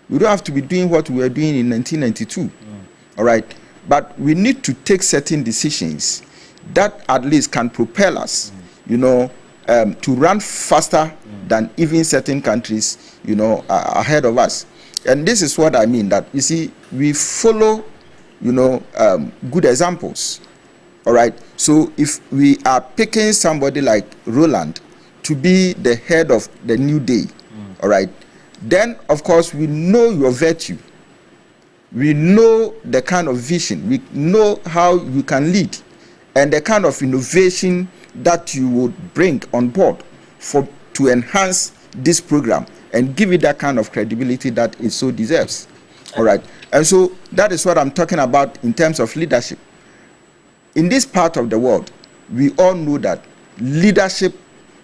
We don't have to be doing what we were doing in 1992. All right? But we need to take certain decisions that at least can propel us, to run faster than even certain countries, ahead of us. And this is what I mean, that, you see, we follow, good examples. All right? So if we are picking somebody like Roland to be the head of the new day, all right, then, of course, we know your virtue. We know the kind of vision. We know how you can lead and the kind of innovation that you would bring on board to enhance this program and give it that kind of credibility that it so deserves. All right. And so that is what I'm talking about in terms of leadership. In this part of the world, we all know that leadership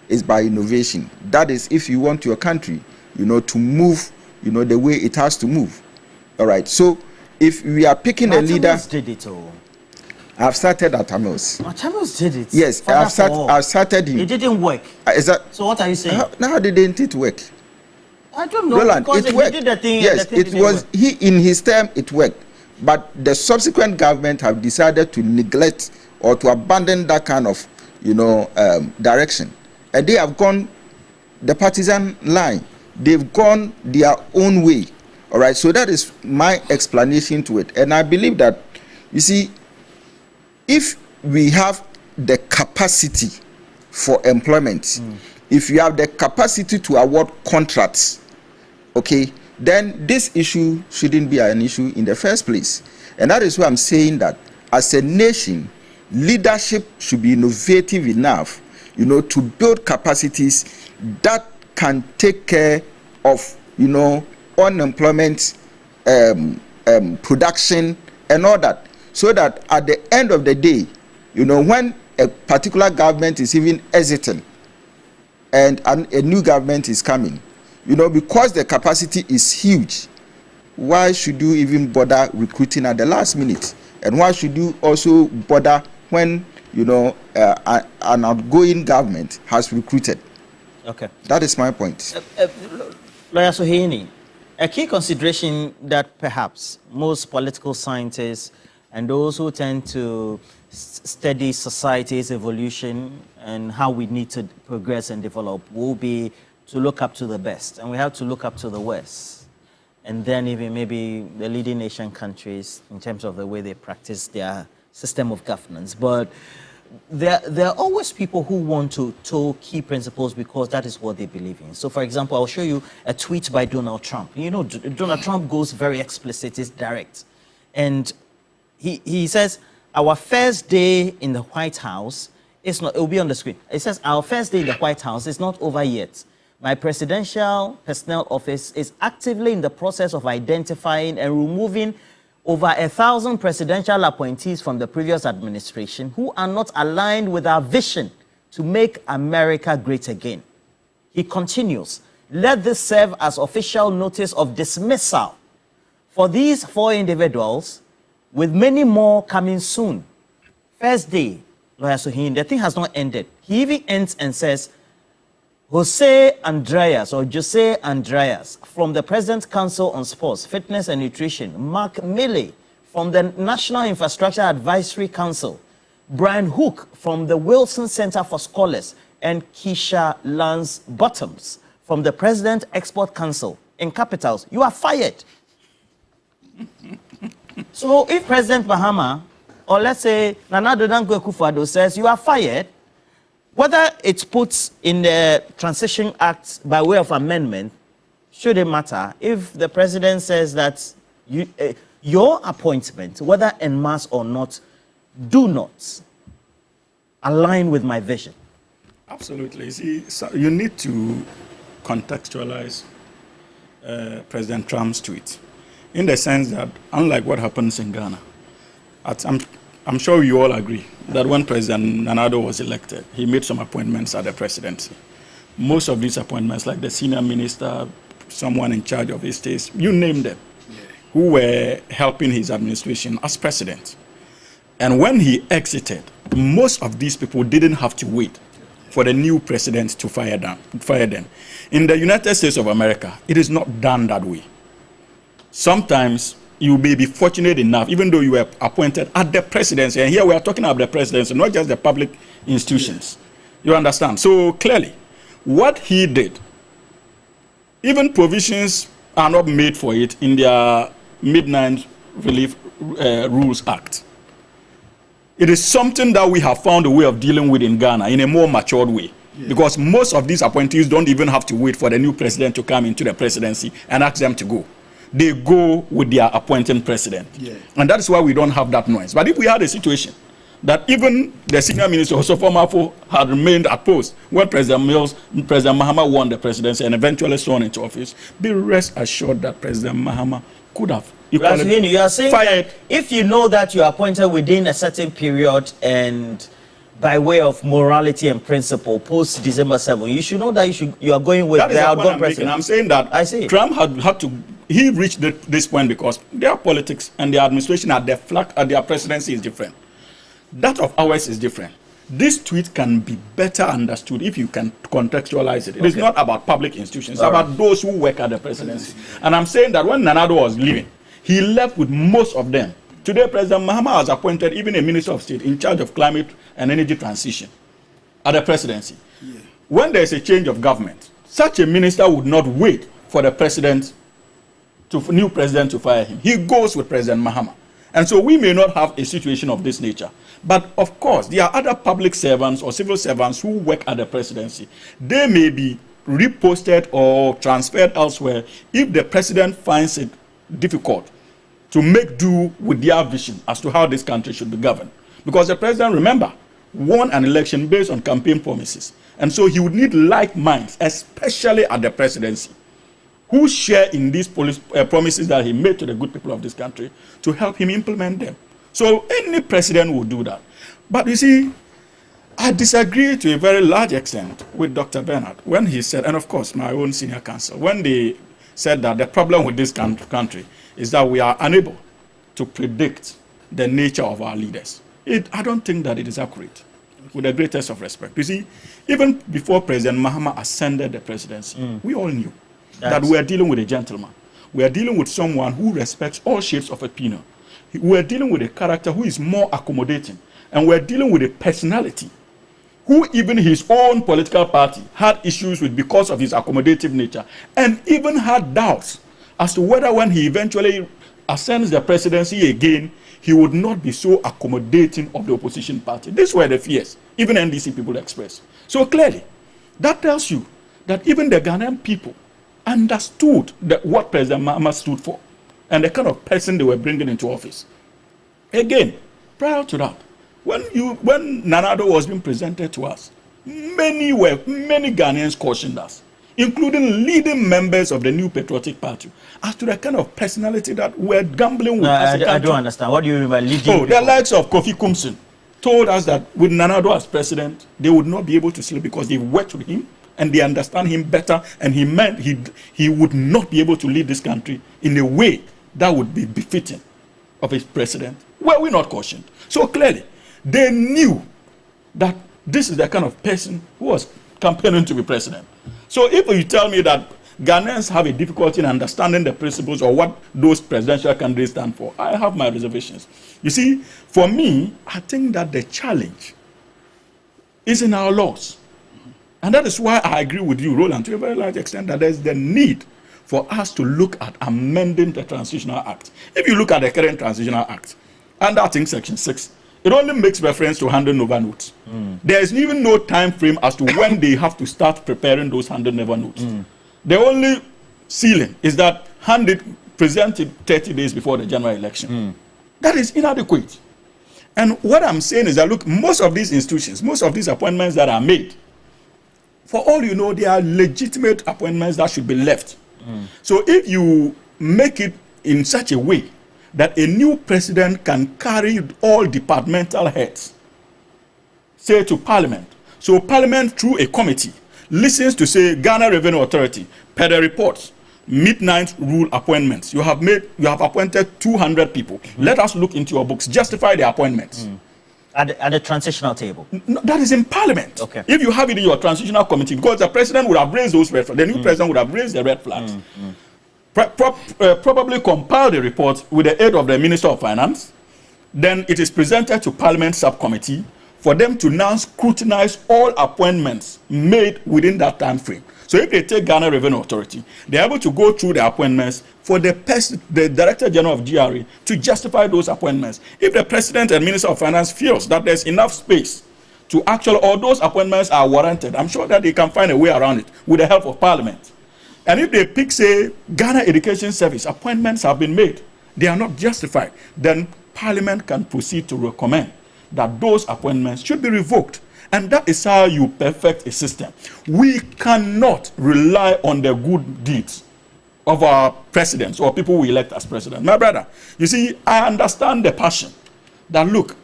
is by innovation. That is, if you want your country, to move, the way it has to move. All right. So if we are picking a leader... did it all. I've started at Ameyaw. Ameyaw did it. Yes, I've started him. It didn't work. Is that, so what are you saying? How didn't it work? I don't know. Roland, because it worked. He did the thing. Yes, the thing it was work. In his term it worked, but the subsequent government have decided to neglect or to abandon that kind of, direction, and they have gone the partisan line. They've gone their own way. All right. So that is my explanation to it, and I believe that, you see, if we have the capacity for employment, if you have the capacity to award contracts, okay, then this issue shouldn't be an issue in the first place. And that is why I'm saying that as a nation, leadership should be innovative enough, to build capacities that can take care of, unemployment, production, and all that. So that at the end of the day, when a particular government is even exiting and a new government is coming, because the capacity is huge, why should you even bother recruiting at the last minute? And why should you also bother when, an outgoing government has recruited? Okay. That is my point. Lawyer Sohini, a key consideration that perhaps most political scientists and those who tend to study society's evolution and how we need to progress and develop will be to look up to the best. And we have to look up to the West. And then even maybe the leading Asian countries in terms of the way they practice their system of governance. But there are always people who want to toe key principles because that is what they believe in. So, for example, I'll show you a tweet by Donald Trump. Donald Trump goes very explicit, it's direct. And he says, our first day in the White House is not, it will be on the screen. It says, our first day in the White House is not over yet. My presidential personnel office is actively in the process of identifying and removing over 1,000 presidential appointees from the previous administration who are not aligned with our vision to make America great again. He continues, let this serve as official notice of dismissal for these 4 individuals, with many more coming soon. First day, Lawyer Sohini, the thing has not ended. He even ends and says, Jose Andreas from the President's Council on Sports, Fitness and Nutrition, Mark Milley from the National Infrastructure Advisory Council, Brian Hook from the Wilson Center for Scholars, and Keisha Lance Bottoms from the President Export Council. In capitals, you are fired. So if President Mahama, or let's say Nana Addo Dankwa Akufo-Addo says you are fired, whether it's put in the Transition Act by way of amendment, shouldn't matter. If the president says that your appointment, whether en masse or not, do not align with my vision? Absolutely. See, so you need to contextualize President Trump's tweet in the sense that, unlike what happens in Ghana, I'm sure you all agree that when President Nana Addo was elected, he made some appointments at the presidency. Most of these appointments, like the senior minister, someone in charge of his state, you name them, who were helping his administration as president. And when he exited, most of these people didn't have to wait for the new president to fire them. In the United States of America, it is not done that way. Sometimes you may be fortunate enough, even though you were appointed at the presidency, and here we are talking about the presidency, not just the public institutions. You understand? So clearly, what he did, even provisions are not made for it in their Midnight Relief Rules Act. It is something that we have found a way of dealing with in Ghana in a more matured way. Because most of these appointees don't even have to wait for the new president to come into the presidency and ask them to go. They go with their appointing president. And that is why we don't have that noise. But if we had a situation that even the senior minister, Osofo Mafo, had remained at post when President Mahama won the presidency and eventually sworn into office, be rest assured that President Mahama could have you are saying fired. If you know that you are appointed within a certain period and by way of morality and principle, post December 7, you should know that you are going with the outgoing president. I'm saying that Trump had to. He reached this point because their politics and their administration at their presidency is different. That of ours is different. This tweet can be better understood if you can contextualize it. It is not about public institutions. It's about those who work at the presidency. And I'm saying that when Nana Addo was leaving, he left with most of them. Today, President Mahama has appointed even a minister of state in charge of climate and energy transition at the presidency. When there is a change of government, such a minister would not wait for the new president to fire him. He goes with President Mahama. And so we may not have a situation of this nature. But of course, there are other public servants or civil servants who work at the presidency. They may be reposted or transferred elsewhere if the president finds it difficult to make do with their vision as to how this country should be governed. Because the president, remember, won an election based on campaign promises. And so he would need like minds, especially at the presidency, who share in these promises that he made to the good people of this country to help him implement them. So any president will do that. But you see, I disagree to a very large extent with Dr. Bernard when he said, and of course my own senior counsel, when they said that the problem with this country is that we are unable to predict the nature of our leaders. I don't think that it is accurate, with the greatest of respect. You see, even before President Mahama ascended the presidency, we all knew that we are dealing with a gentleman. We are dealing with someone who respects all shades of opinion. We are dealing with a character who is more accommodating. And we are dealing with a personality who even his own political party had issues with because of his accommodative nature, and even had doubts as to whether when he eventually ascends the presidency again, he would not be so accommodating of the opposition party. These were the fears even NDC people expressed. So clearly, that tells you that even the Ghanaian people understood what President Mahama stood for and the kind of person they were bringing into office. Again, prior to that, when Nana Addo was being presented to us, many Ghanaians cautioned us, including leading members of the New Patriotic Party, as to the kind of personality that we're gambling with. I don't understand. What do you mean by leading? The likes of Kofi Kumsin told us that with Nana Addo as president, they would not be able to sleep because they worked with him and they understand him better, and he meant he would not be able to lead this country in a way that would be befitting of his president. Were we not cautioned? So clearly, they knew that this is the kind of person who was campaigning to be president. So if you tell me that Ghanaians have a difficulty in understanding the principles or what those presidential candidates stand for, I have my reservations. You see, for me, I think that the challenge is in our laws. And that is why I agree with you, Roland, to a very large extent, that there's the need for us to look at amending the Transitional Act. If you look at the current Transitional Act, under I think Section 6, it only makes reference to handing over notes. There is even no time frame as to when they have to start preparing those handing over notes. The only ceiling is that presented 30 days before the general election. That is inadequate. And what I'm saying is that, look, most of these institutions, most of these appointments that are made, for all you know, they are legitimate appointments that should be left. So if you make it in such a way that a new president can carry all departmental heads, say, to Parliament. So Parliament, through a committee, listens to, say, Ghana Revenue Authority, per the reports, midnight rule appointments. You have appointed 200 people. Let us look into your books. Justify the appointments. At the transitional table. No, that is in Parliament. Okay. If you have it in your transitional committee, because the president would have raised those red flags, the new president would have raised the red flags. Probably compile the report with the aid of the Minister of Finance. Then it is presented to Parliament subcommittee for them to now scrutinize all appointments made within that time frame. So if they take Ghana Revenue Authority, they're able to go through the appointments for the Director General of GRA to justify those appointments. If the President and Minister of Finance feels that there's enough space to actually, or those appointments are warranted, I'm sure that they can find a way around it with the help of Parliament. And if they pick, say, Ghana Education Service, appointments have been made, they are not justified, then Parliament can proceed to recommend that those appointments should be revoked. And that is how you perfect a system. We cannot rely on the good deeds of our presidents or people we elect as president. My brother, you see, I understand the passion that, look,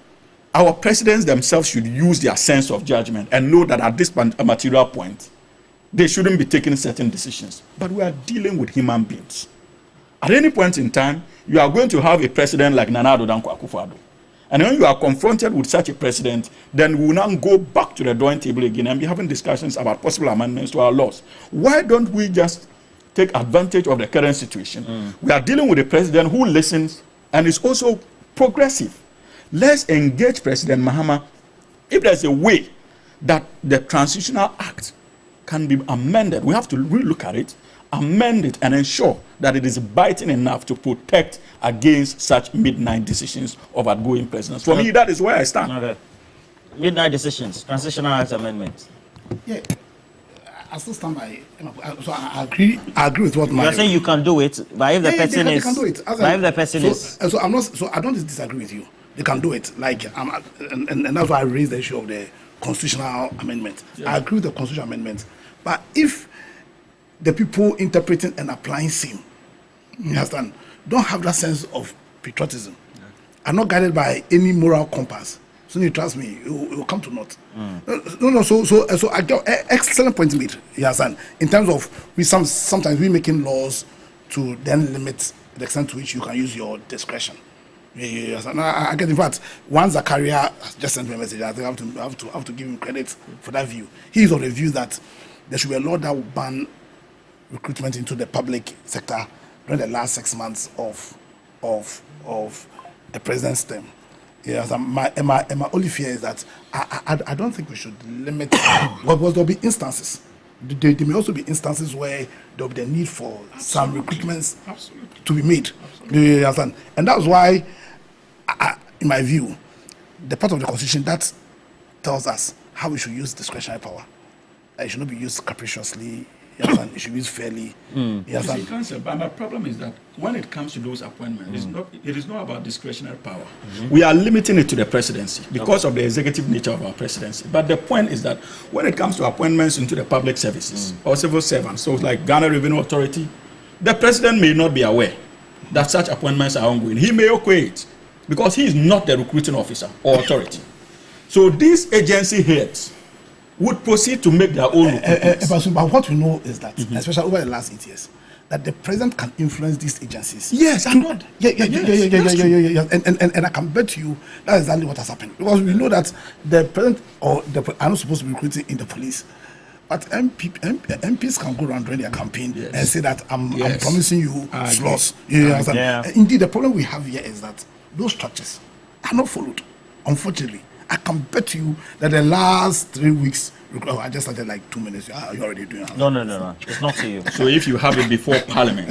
our presidents themselves should use their sense of judgment and know that at this material point, they shouldn't be taking certain decisions. But we are dealing with human beings. At any point in time, you are going to have a president like Nana Addo Dankwa Akufo-Addo. And when you are confronted with such a president, then we will now go back to the drawing table again and be having discussions about possible amendments to our laws. Why don't we just take advantage of the current situation? We are dealing with a president who listens and is also progressive. Let's engage President Mahama. If there's a way that the Transitional Act can be amended, we have to relook at it, amend it, and ensure that it is biting enough to protect against such midnight decisions of outgoing presidents. For me, that is where I stand. Okay. Midnight decisions, Transitional Act amendments. Yeah, I still stand by. So I agree with what You're saying you can do it, but if the person they is, can do it. but if the person is, So I'm not. So I don't disagree with you. They can do it. Like and that's why I raised the issue of the constitutional amendment. Yeah. I agree with the constitutional amendment, but if the people interpreting and applying same, you understand, don't have that sense of patriotism, are not guided by any moral compass. So you trust me, it will come to naught. No. So I get excellent point made. You understand? In terms of sometimes we making laws to then limit the extent to which you can use your discretion. Yes, and I get. In fact, once Zakaria just sent me a message, I think I have to give him credit for that view. He is of the view that there should be a law that will ban recruitment into the public sector during the last 6 months of a president's term. Yes, my only fear is that I don't think we should limit, because there'll be instances. There may also be instances where there'll be the need for some recruitments to be made. You understand? And that's why, in my view, the part of the Constitution that tells us how we should use discretionary power, it should not be used capriciously. You understand? It should be used fairly. You understand? But my problem is that when it comes to those appointments, it is not about discretionary power. We are limiting it to the presidency because of the executive nature of our presidency. But the point is that when it comes to appointments into the public services or civil servants, so like Ghana Revenue Authority, the president may not be aware that such appointments are ongoing. He may okay it because he is not the recruiting officer or authority. So these agency heads would proceed to make their own but what we know is that, especially over the last 8 years, that the president can influence these agencies. Yes, I'm not. Yeah. And I can bet you that's exactly what has happened. Because we know that the president are not supposed to be recruiting in the police. But MPs can go around during their campaign and say that I'm promising you slots. Indeed, the problem we have here is that those structures are not followed, unfortunately. I can bet you that the last 3 weeks, I just started like 2 minutes. You're already doing it. No. It's not to you. So if you have it before Parliament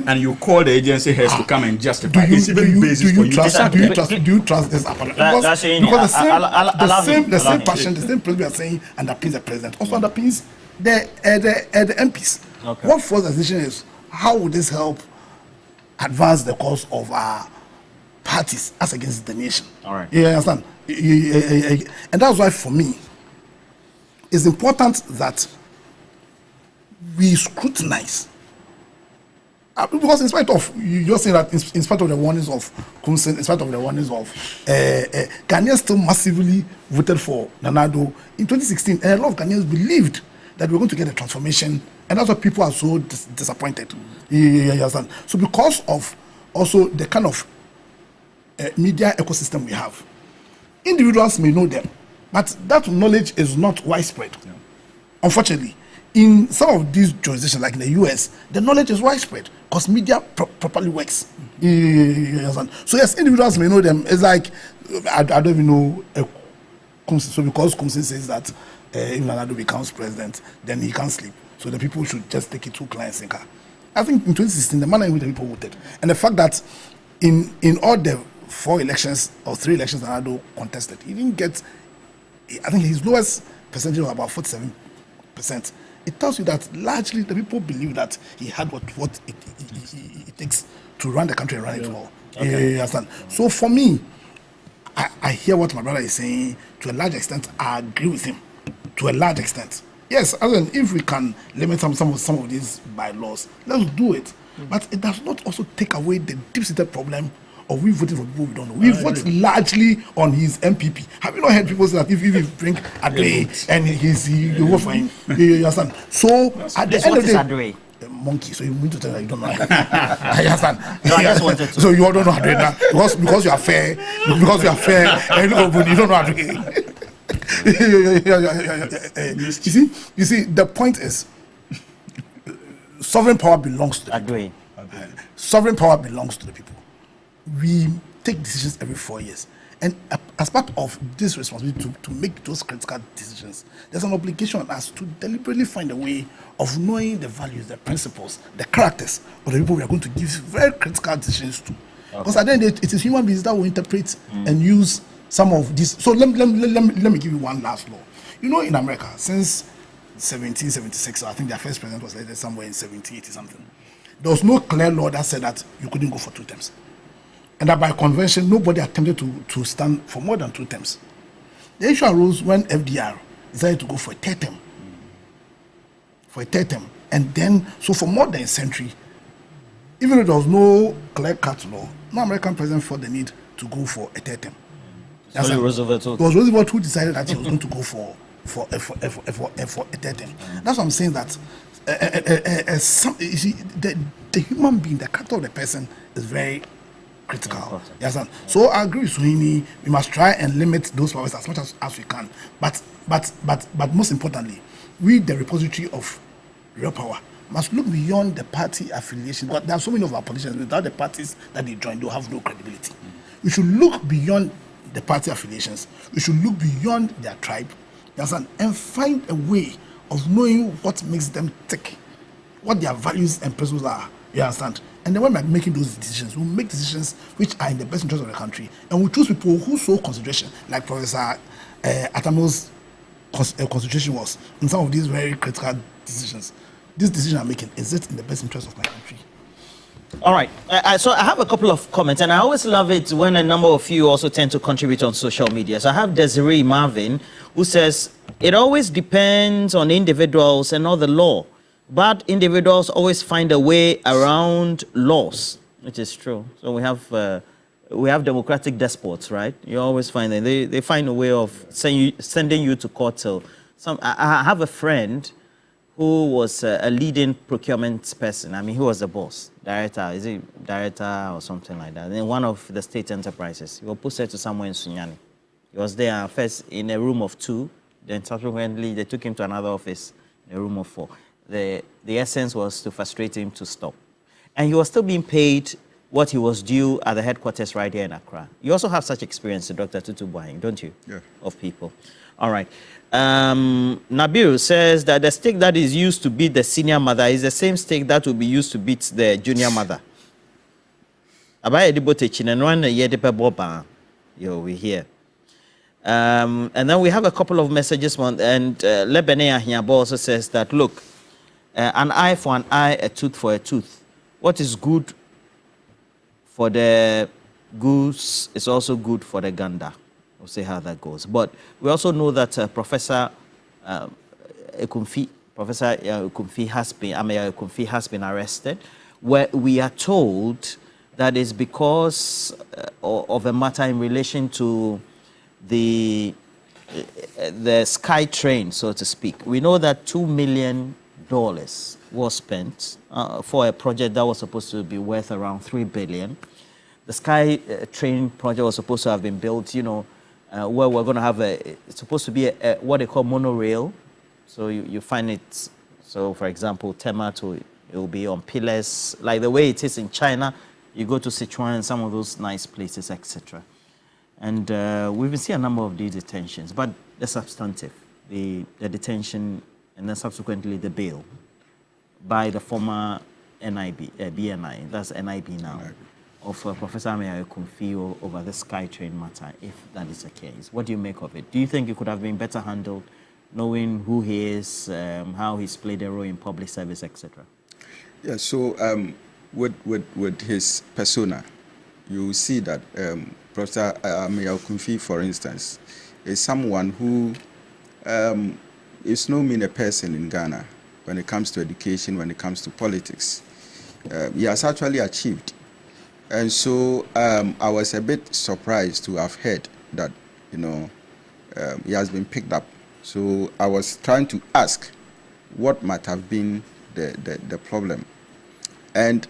and you call the agency heads to come and justify, it's even basis for you to sack them. Do you trust this appointment? Because the same passion, the same principle we are saying underpins the president, also underpins the MPs. Okay. What first decision is, how would this help advance the cause of our parties as against the nation. All right. You understand? And that's why, for me, it's important that we scrutinize. Because in spite of, you just say that in spite of the warnings of Kumsin, in spite of the warnings of Ghanaians still massively voted for Nana Addo. In 2016, a lot of Ghanaians believed that we were going to get a transformation, and that's why people are so disappointed. You understand? So because of also the kind of media ecosystem we have, individuals may know them, but that knowledge is not widespread. Yeah. Unfortunately, in some of these jurisdictions, like in the US, the knowledge is widespread because media properly works. You understand? So yes, individuals may know them. It's like, I don't even know, so because Kumsin says that if Nana Addo becomes president, then he can't sleep. So the people should just take it to client sinker. I think in 2016, the manner in which the people voted, and the fact that in all the 4 elections or 3 elections Nana Addo contested, he didn't get, I think his lowest percentage was about 47%. It tells you that largely the people believe that he had what it takes to run the country and run it well. Okay. You understand? So for me, I hear what my brother is saying. To a large extent, I agree with him. To a large extent, yes. As in, if we can limit some of these bylaws, let's do it. But it does not also take away the deep-seated problem of we voting for people we don't know. We vote largely on his MPP. Have you not heard people say that if you bring Adre and you vote for him? You understand? So at the end of the day, monkey. So you mean to tell that you don't know? I understand. No, I just wanted to. So you all don't know Adre now because you are fair. Because you are fair, and you don't know Adre. You see, the point is, sovereign power belongs to the people. Sovereign power belongs to the people. We take decisions every 4 years, and as part of this responsibility to make those critical decisions, there's an obligation on us to deliberately find a way of knowing the values, the principles, the characters of the people we are going to give very critical decisions to. Because at the end of the day, it is human beings that will interpret and use some of these. So let me give you one last law. You know, in America, since 1776, I think their first president was elected somewhere in 1780 something. There was no clear law that said that you couldn't go for 2 terms. And that by convention, nobody attempted to stand for more than 2 terms. The issue arose when FDR decided to go for a 3rd term. For a 3rd term. And then, so for more than a century, even though there was no clear-cut law, no American president felt the need to go for a 3rd term. It was Roosevelt who decided that he was going to go for a 3rd term. That's what I'm saying, that you see, the human being, the character of the person is very critical. Yes, so I agree with Suhini. We must try and limit those powers as much as we can. But most importantly, we, the repository of real power, must look beyond the party affiliation. But there are so many of our politicians, without the parties that they join, they'll have no credibility. We should look beyond the party affiliations. We should look beyond their tribe, and find a way of knowing what makes them tick, what their values and principles are. You understand? And then when we're making those decisions, we'll make decisions which are in the best interest of the country, and we'll choose people who show consideration, like Professor Atamil's consideration was in some of these very critical decisions. This decision I'm making, is it in the best interest of my country? All right. So I have a couple of comments, and I always love it when a number of you also tend to contribute on social media. So I have Desiree Marvin, who says, it always depends on individuals and not the law. But individuals always find a way around laws, which is true. So we have democratic despots, right? You always find that they find a way of sending you to court. So I have a friend who was a leading procurement person. I mean, he was the boss, director, is he director or something like that, in one of the state enterprises. He was posted to somewhere in Sunyani. He was there first in a room of 2, then subsequently they took him to another office in a room of 4. The essence was to frustrate him to stop. And he was still being paid what he was due at the headquarters right here in Accra. You also have such experience, Dr. Tutu Boying, don't you? Yeah. Of people. All right. Nabil says that the stick that is used to beat the senior mother is the same stick that will be used to beat the junior mother. We hear. And then we have a couple of messages, and Lebene Ahiabo also says that, look, an eye for an eye, a tooth for a tooth. What is good for the goose is also good for the gander. We'll see how that goes. But we also know that Professor Akumfi, Professor Ameyaw-Akumfi has been arrested. Where we are told that is because of a matter in relation to the Sky Train, so to speak. We know that $2 million was spent for a project that was supposed to be worth around $3 billion. The Sky Train project was supposed to have been built, you know, where we're going to have it's supposed to be what they call monorail. So you find it, so for example, Tema it will be on pillars, like the way it is in China. You go to Sichuan, some of those nice places, etc. And we've been seeing a number of these detentions, but the substantive, the detention, and then subsequently the bail by the former BNI, that's NIB now, of Professor Ameyaw-Akumfi over the Sky Train matter, if that is the case. What do you make of it? Do you think it could have been better handled, knowing who he is, how he's played a role in public service, etc.? Yeah, so with his persona, you see that Professor Ameyaw-Akumfi, for instance, is someone who is no mean a person in Ghana when it comes to education, when it comes to politics. He has actually achieved. And so I was a bit surprised to have heard that, you know, he has been picked up. So I was trying to ask what might have been the problem. And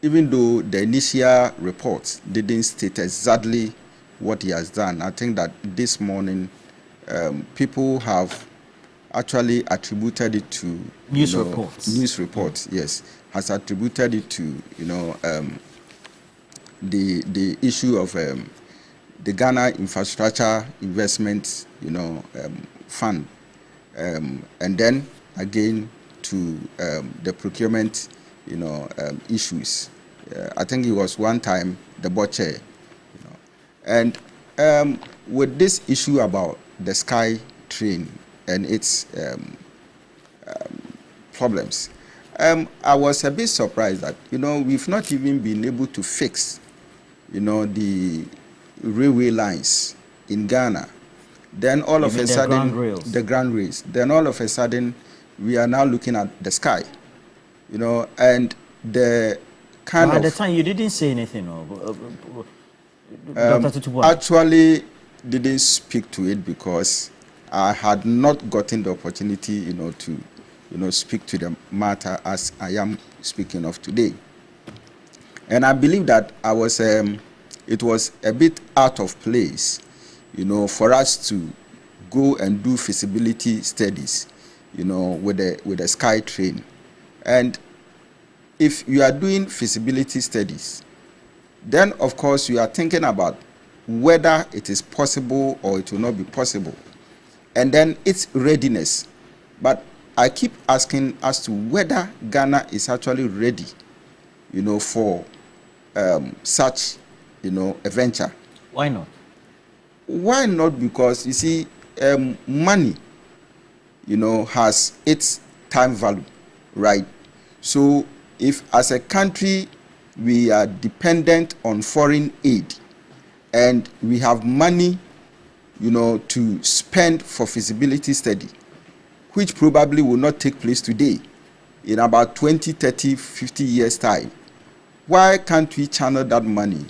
even though the initial reports didn't state exactly what he has done, I think that this morning people have actually attributed it to news reports. News reports, yes, has attributed it to, you know, the issue of the Ghana Infrastructure Investment, you know, fund, and then again to the procurement, you know, issues. I think it was one time the board chair, you know. And with this issue about the Sky Train and its problems, I was a bit surprised that, you know, we've not even been able to fix, you know, the railway lines in Ghana. Then all of a sudden, the ground rails. Then all of a sudden, we are now looking at the sky, you know, and the kind of... At the time, you didn't say anything, Dr. Tutubu. Actually, didn't speak to it because I had not gotten the opportunity, you know, to, you know, speak to the matter as I am speaking of today. And I believe that I was, it was a bit out of place, you know, for us to go and do feasibility studies, you know, with the Sky Train. And if you are doing feasibility studies, then of course you are thinking about whether it is possible or it will not be possible, and then its readiness. But I keep asking as to whether Ghana is actually ready, you know, for such, you know, a venture. Why not? Why not? Because you see, money, you know, has its time value, right? So if as a country we are dependent on foreign aid and we have money, you know, to spend for feasibility study, which probably will not take place today, in about 20, 30, 50 years time, why can't we channel that money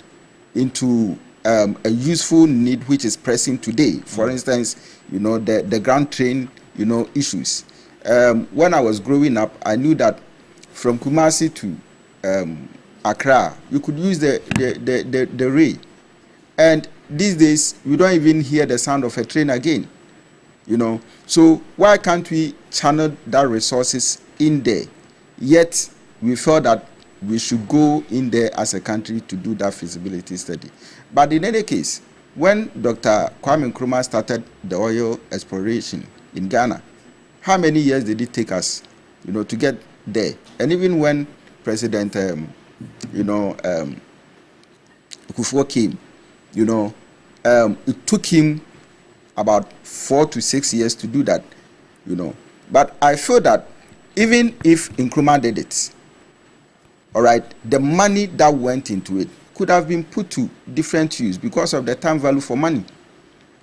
into a useful need which is pressing today? For instance, you know, the Grand Train, you know, issues. When I was growing up, I knew that from Kumasi to Accra, you could use the rail. And these days, you don't even hear the sound of a train again, you know. So why can't we channel that resources in there? Yet, we felt that we should go in there as a country to do that feasibility study. But in any case, when Dr. Kwame Nkrumah started the oil exploration in Ghana, how many years did it take us, you know, to get there? And even when President, you know, Akufo came, you know, it took him about 4 to 6 years to do that, you know. But I feel that even if Nkrumah did it, all right, the money that went into it could have been put to different use because of the time value for money.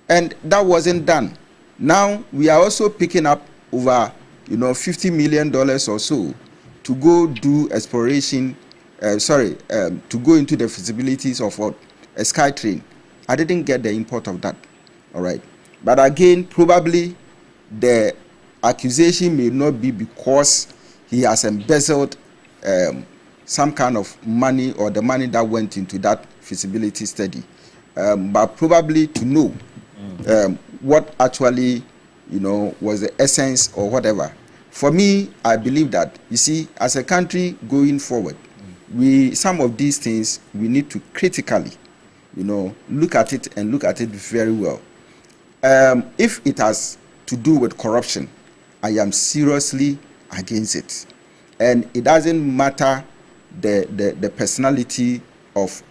And that wasn't done. Now we are also picking up over, $50 million or so to go do exploration, to go into the feasibilities of what? A SkyTrain. I didn't get the import of that, all right? But again, probably the accusation may not be because he has embezzled some kind of money or the money that went into that feasibility study, but probably to know what actually, was the essence or whatever. For me, I believe that, you see, as a country going forward, some of these things, we need to critically, look at it and look at it very well. If it has to do with corruption, I am seriously against it. And it doesn't matter the personality of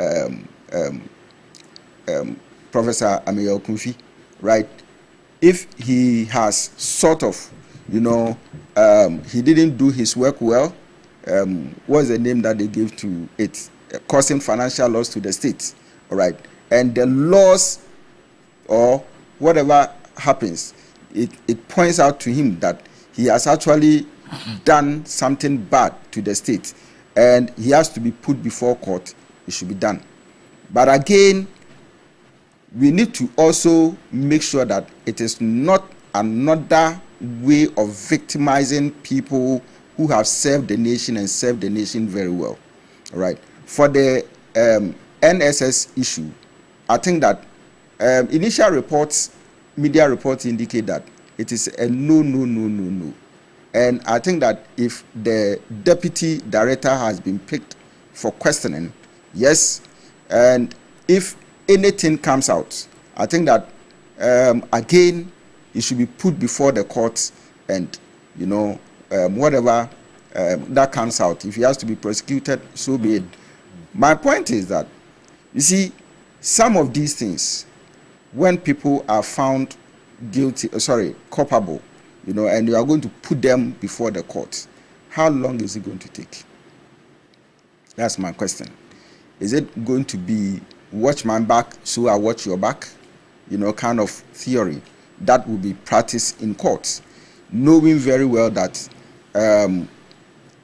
Professor Ameyaw-Akumfi, right? If he has sort of, he didn't do his work well, what's the name that they gave to it? Causing financial loss to the state, all right? And the laws or whatever happens, it points out to him that he has actually done something bad to the state and he has to be put before court. It should be done. But again, we need to also make sure that it is not another way of victimizing people who have served the nation and served the nation very well. All right. For the NSS issue, I think that initial reports, media reports indicate that it is a no. And I think that if the deputy director has been picked for questioning, yes, and if anything comes out, I think that again, it should be put before the courts and, whatever that comes out, if he has to be prosecuted, so be it. My point is that, you see, some of these things, when people are found culpable, and you are going to put them before the court, how long is it going to take? That's my question. Is it going to be watch my back, so I watch your back, kind of theory that will be practiced in courts, knowing very well that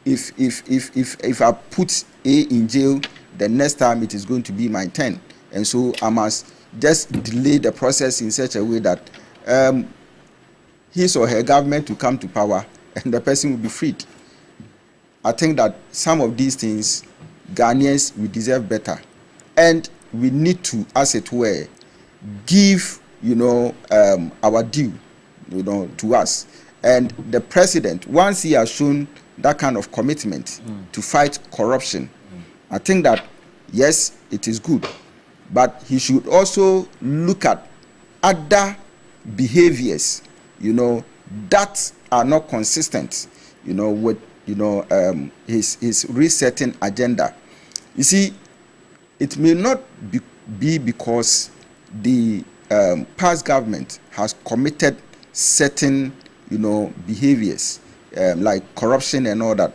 if I put A in jail, the next time it is going to be my turn, and so I must just delay the process in such a way that his or her government will come to power and the person will be freed. I think that some of these things, Ghanaians, we deserve better. And we need to, as it were, give, our due, to us. And the president, once he has shown that kind of commitment to fight corruption, I think that, yes, it is good. But he should also look at other behaviors, that are not consistent, with, his resetting agenda. You see, it may not be because the past government has committed certain, behaviors like corruption and all that,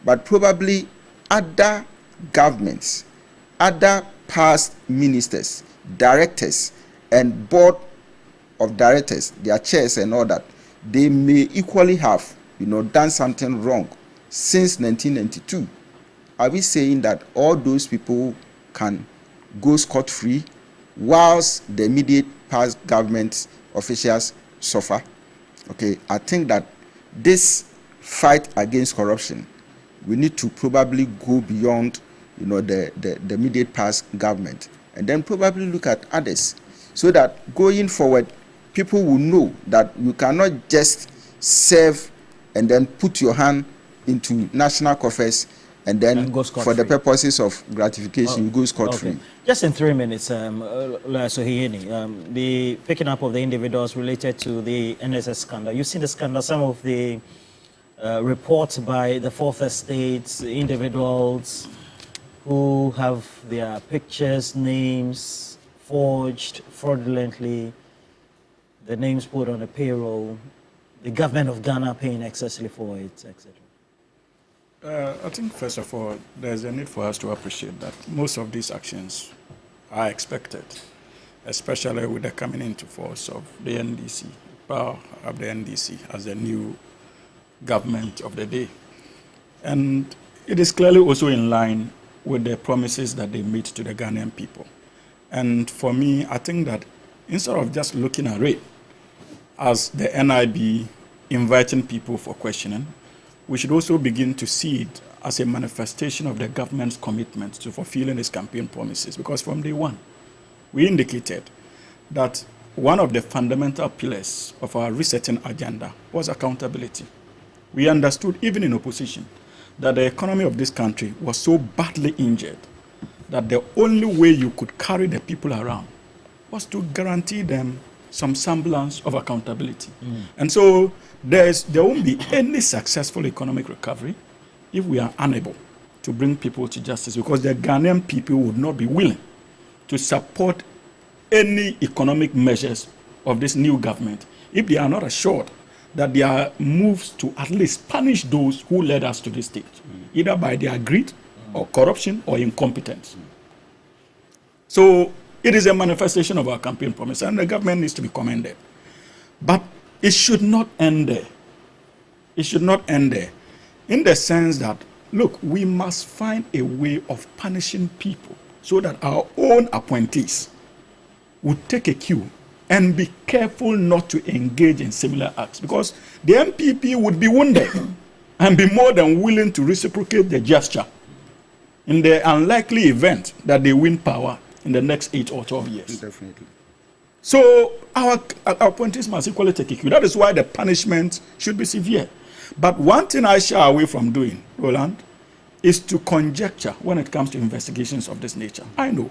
but probably other governments, other past ministers, directors, and board of directors, their chairs and all that, they may equally have, done something wrong since 1992. Are we saying that all those people can go scot-free whilst the immediate past government officials suffer? Okay, I think that this fight against corruption, we need to probably go beyond, the immediate past government, and then probably look at others, so that going forward, people will know that you cannot just serve and then put your hand into national coffers and then for the purposes of gratification, you go scot-free. Okay. Just in 3 minutes, the picking up of the individuals related to the NSS scandal. You've seen the scandal, some of the reports by the Fourth Estate, individuals who have their pictures, names forged fraudulently, the names put on the payroll, the government of Ghana paying excessively for it, etc. I think, first of all, there's a need for us to appreciate that most of these actions are expected, especially with the coming into force of the NDC, power of the NDC as the new government of the day. And it is clearly also in line with the promises that they made to the Ghanaian people. And for me, I think that instead of just looking at it as the NIB inviting people for questioning, we should also begin to see it as a manifestation of the government's commitment to fulfilling its campaign promises. Because from day one, we indicated that one of the fundamental pillars of our resetting agenda was accountability. We understood, even in opposition, that the economy of this country was so badly injured that the only way you could carry the people around was to guarantee them some semblance of accountability. And so there won't be any successful economic recovery if we are unable to bring people to justice, because the Ghanaian people would not be willing to support any economic measures of this new government if they are not assured that there are moves to at least punish those who led us to this stage, either by their greed or corruption or incompetence. So it is a manifestation of our campaign promise, and the government needs to be commended. But it should not end there. It should not end there, in the sense that, look, we must find a way of punishing people so that our own appointees would take a cue and be careful not to engage in similar acts, because the MPP would be wounded and be more than willing to reciprocate the gesture in the unlikely event that they win power in the next 8 or 12 years. Definitely. So our appointees must equally take a cue. That is why the punishment should be severe. But one thing I shy away from doing, Roland, is to conjecture when it comes to investigations of this nature. I know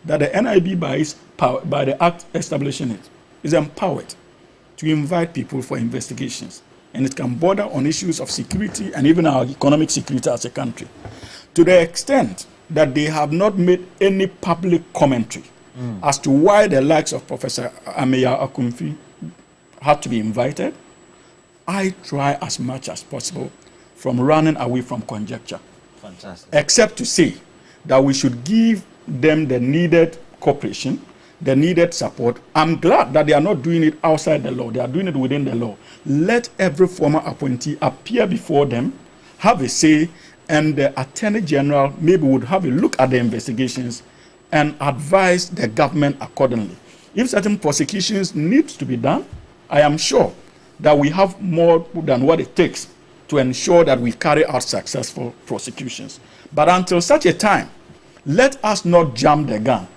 that the NIB, by the act establishing it, is empowered to invite people for investigations. And it can border on issues of security and even our economic security as a country. To the extent that they have not made any public commentary as to why the likes of Professor Ameyaw-Akumfi had to be invited, I try as much as possible from running away from conjecture. Fantastic. Except to say that we should give them the needed cooperation, the needed support. I'm glad that they are not doing it outside the law. They are doing it within the law. Let every former appointee appear before them, have a say, and the Attorney General maybe would have a look at the investigations and advise the government accordingly. If certain prosecutions need to be done, I am sure that we have more than what it takes to ensure that we carry out successful prosecutions. But until such a time, let us not jump the gun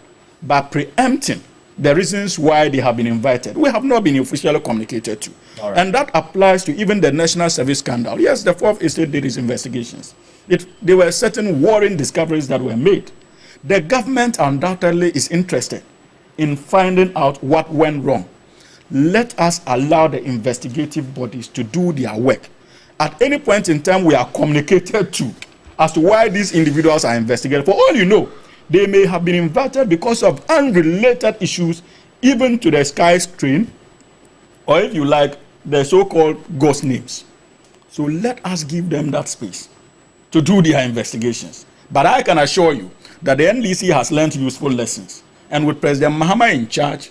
by preempting the reasons why they have been invited. We have not been officially communicated to. Right. And that applies to even the National Service scandal. Yes, the Prof did its investigations. There were certain worrying discoveries that were made. The government undoubtedly is interested in finding out what went wrong. Let us allow the investigative bodies to do their work. At any point in time, we are communicated to as to why these individuals are investigated. For all you know, they may have been invited because of unrelated issues, even to the Sky Train, or if you like, the so-called ghost names. So let us give them that space to do their investigations. But I can assure you that the NDC has learned useful lessons. And with President Mahama in charge,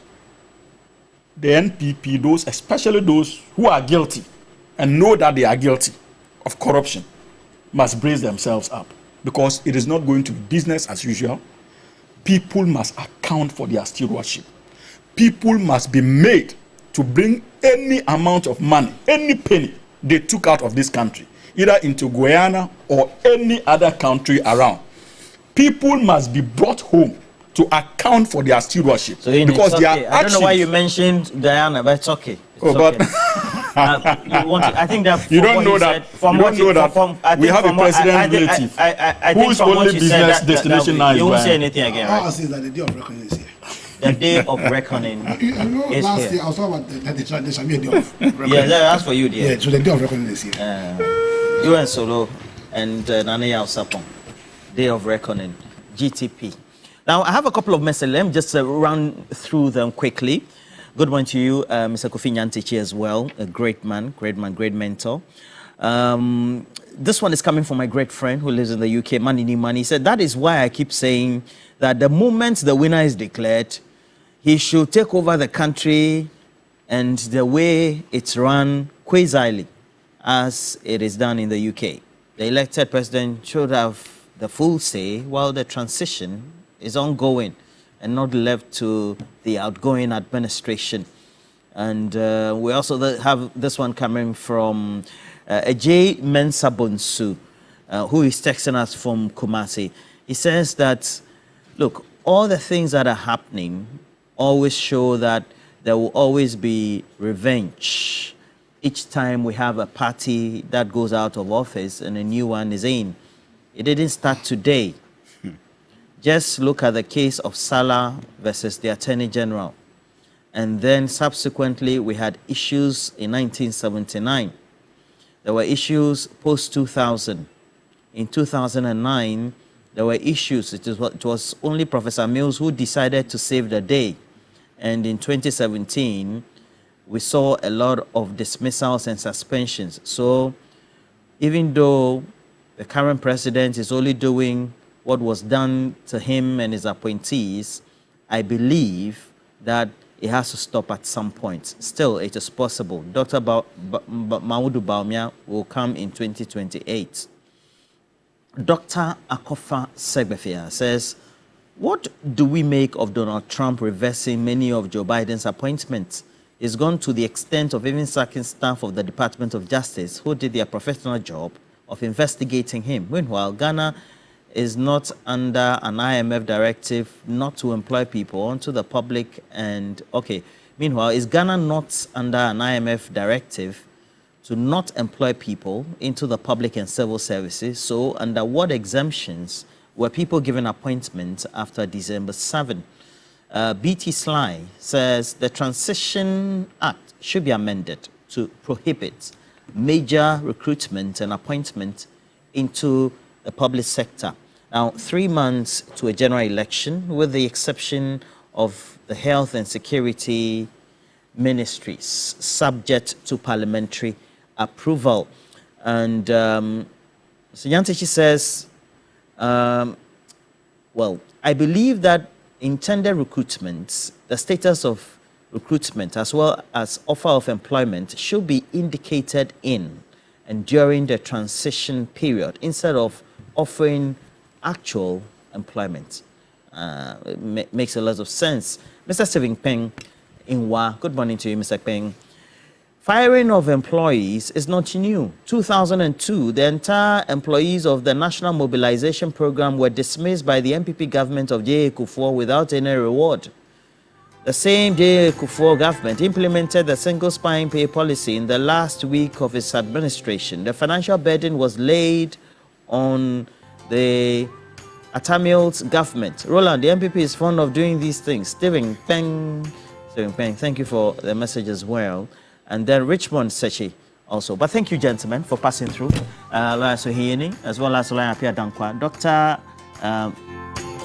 the NPP, those, especially those who are guilty and know that they are guilty of corruption, must brace themselves up, because it is not going to be business as usual. People must account for their stewardship. People must be made to bring any amount of money, any penny they took out of this country, either into Guyana or any other country around. People must be brought home to account for their stewardship. So because okay. their I don't know why you mentioned Guyana, but it's okay. It's okay. You want to, I think that you don't know that. You don't know that we have a president relative whose only business destination now is you won't say Guyana. anything again, All I right? say is that the day of reckoning is here. The day of reckoning You know, is last here. year I was talking about that there shall be a day of reckoning. Yeah, that's for you, dear. Yeah, so the day of reckoning is here. You and Solo and Ameyaw-Akumfi, day of reckoning, GTP. Now, I have a couple of messages. Let me just run through them quickly. Good morning to you, Mr. Kofi Nyantichi as well. A great man, great mentor. this one is coming from my great friend who lives in the UK, Manini Mani. He said, that is why I keep saying that the moment the winner is declared, he should take over the country and the way it's run quasi as it is done in the UK. The elected president should have the full say while the transition is ongoing and not left to the outgoing administration. And we also have this one coming from Ajay Mensabonsu, who is texting us from Kumasi. He says that, look, all the things that are happening always show that there will always be revenge each time we have a party that goes out of office and a new one is in. It didn't start today. Just look at the case of Salah versus the Attorney General. And then subsequently, we had issues in 1979. There were issues post-2000. In 2009, there were issues. It was only Professor Mills who decided to save the day. And in 2017, we saw a lot of dismissals and suspensions. So even though the current president is only doing what was done to him and his appointees, I believe that it has to stop at some point. Still, it is possible. Dr. Mahmoud Bawumia will come in 2028. Dr. Akofa Segbefia says, what do we make of Donald Trump reversing many of Joe Biden's appointments? He's gone to the extent of even sacking staff of the Department of Justice who did their professional job of investigating him. Meanwhile, Ghana is not under an IMF directive not to employ people onto the public and, okay, meanwhile, is Ghana not under an IMF directive to not employ people into the public and civil services? So under what exemptions were people given appointments after December 7? BT Sly says the Transition Act should be amended to prohibit major recruitment and appointment into the public sector. Now, 3 months to a general election, with the exception of the health and security ministries, subject to parliamentary approval. And so Yantichi says, well, I believe that intended recruitments, the status of recruitment as well as offer of employment should be indicated in and during the transition period instead of offering actual employment. It makes a lot of sense. Mr. Stephen Peng Inwa, good morning to you, Mr. Peng. Firing of employees is not new. 2002, the entire employees of the National Mobilization Program were dismissed by the MPP government of J.A. Kufuor without any reward. The same J.A. Kufuor government implemented the single spine pay policy in the last week of its administration. The financial burden was laid on the Atamil's government. Roland, the MPP is fond of doing these things. Stephen Peng, thank you for the message as well. And then Richmond Sechi also. But thank you, gentlemen, for passing through. Lawyer Sohieni, as well as Lawyer Apia Dankwa. Dr.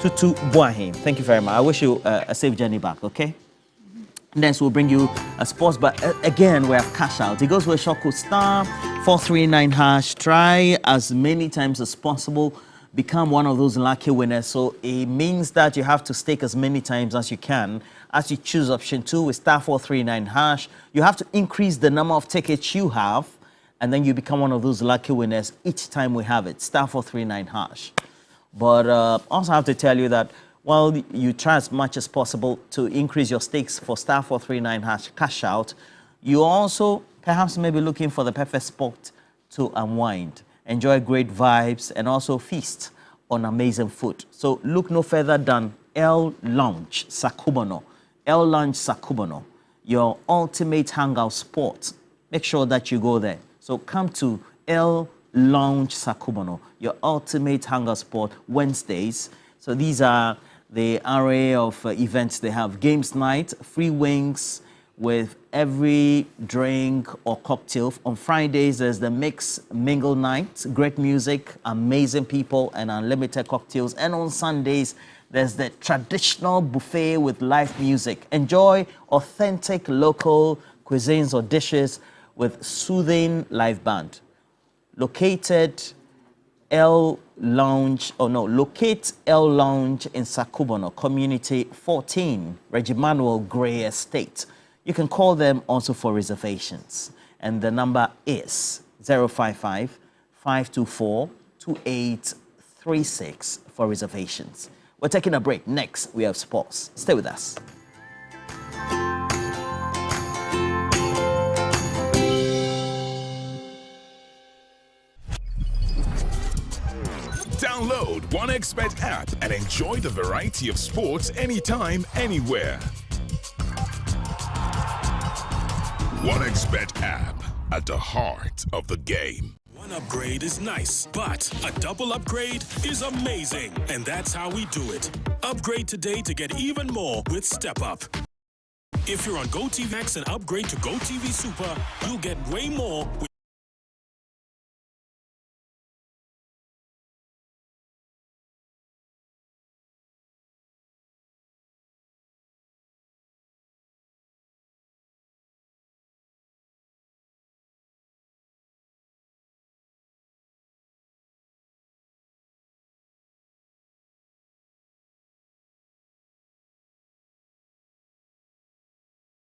Tutu Boahim, thank you very much. I wish you a safe journey back, okay? Next, we'll bring you a sports, but again, we have cash out. It goes with a short code star 439 hash. Try as many times as possible. Become one of those lucky winners. So it means that you have to stake as many times as you can. As you choose option 2 with star 439 hash, you have to increase the number of tickets you have, and then you become one of those lucky winners each time we have it. Star 439 hash. But also I have to tell you that while you try as much as possible to increase your stakes for star 439 hash cash out, you also perhaps maybe looking for the perfect spot to unwind, enjoy great vibes, and also feast on amazing food. So look no further than L Lounge Sakubono. L Lounge Sakubono, your ultimate hangout spot. Make sure that you go there. So come to L Lounge Sakubono, your ultimate hangout spot, Wednesdays. So these are the array of events they have. Games night, free wings with every drink or cocktail. On Fridays, there's the mix mingle night, great music, amazing people, and unlimited cocktails. And on Sundays, there's the traditional buffet with live music. Enjoy authentic local cuisines or dishes with soothing live band. locate L Lounge in Sakubono, Community 14, Regimanuel Gray Estate. You can call them also for reservations. And the number is 055-524-2836 for reservations. We're taking a break. Next, we have sports. Stay with us. Download OneXBet app and enjoy the variety of sports anytime, anywhere. OneXBet app, at the heart of the game. One upgrade is nice, but a double upgrade is amazing. And that's how we do it. Upgrade today to get even more with Step Up. If you're on GoTV Max and upgrade to GoTV Super, you'll get way more with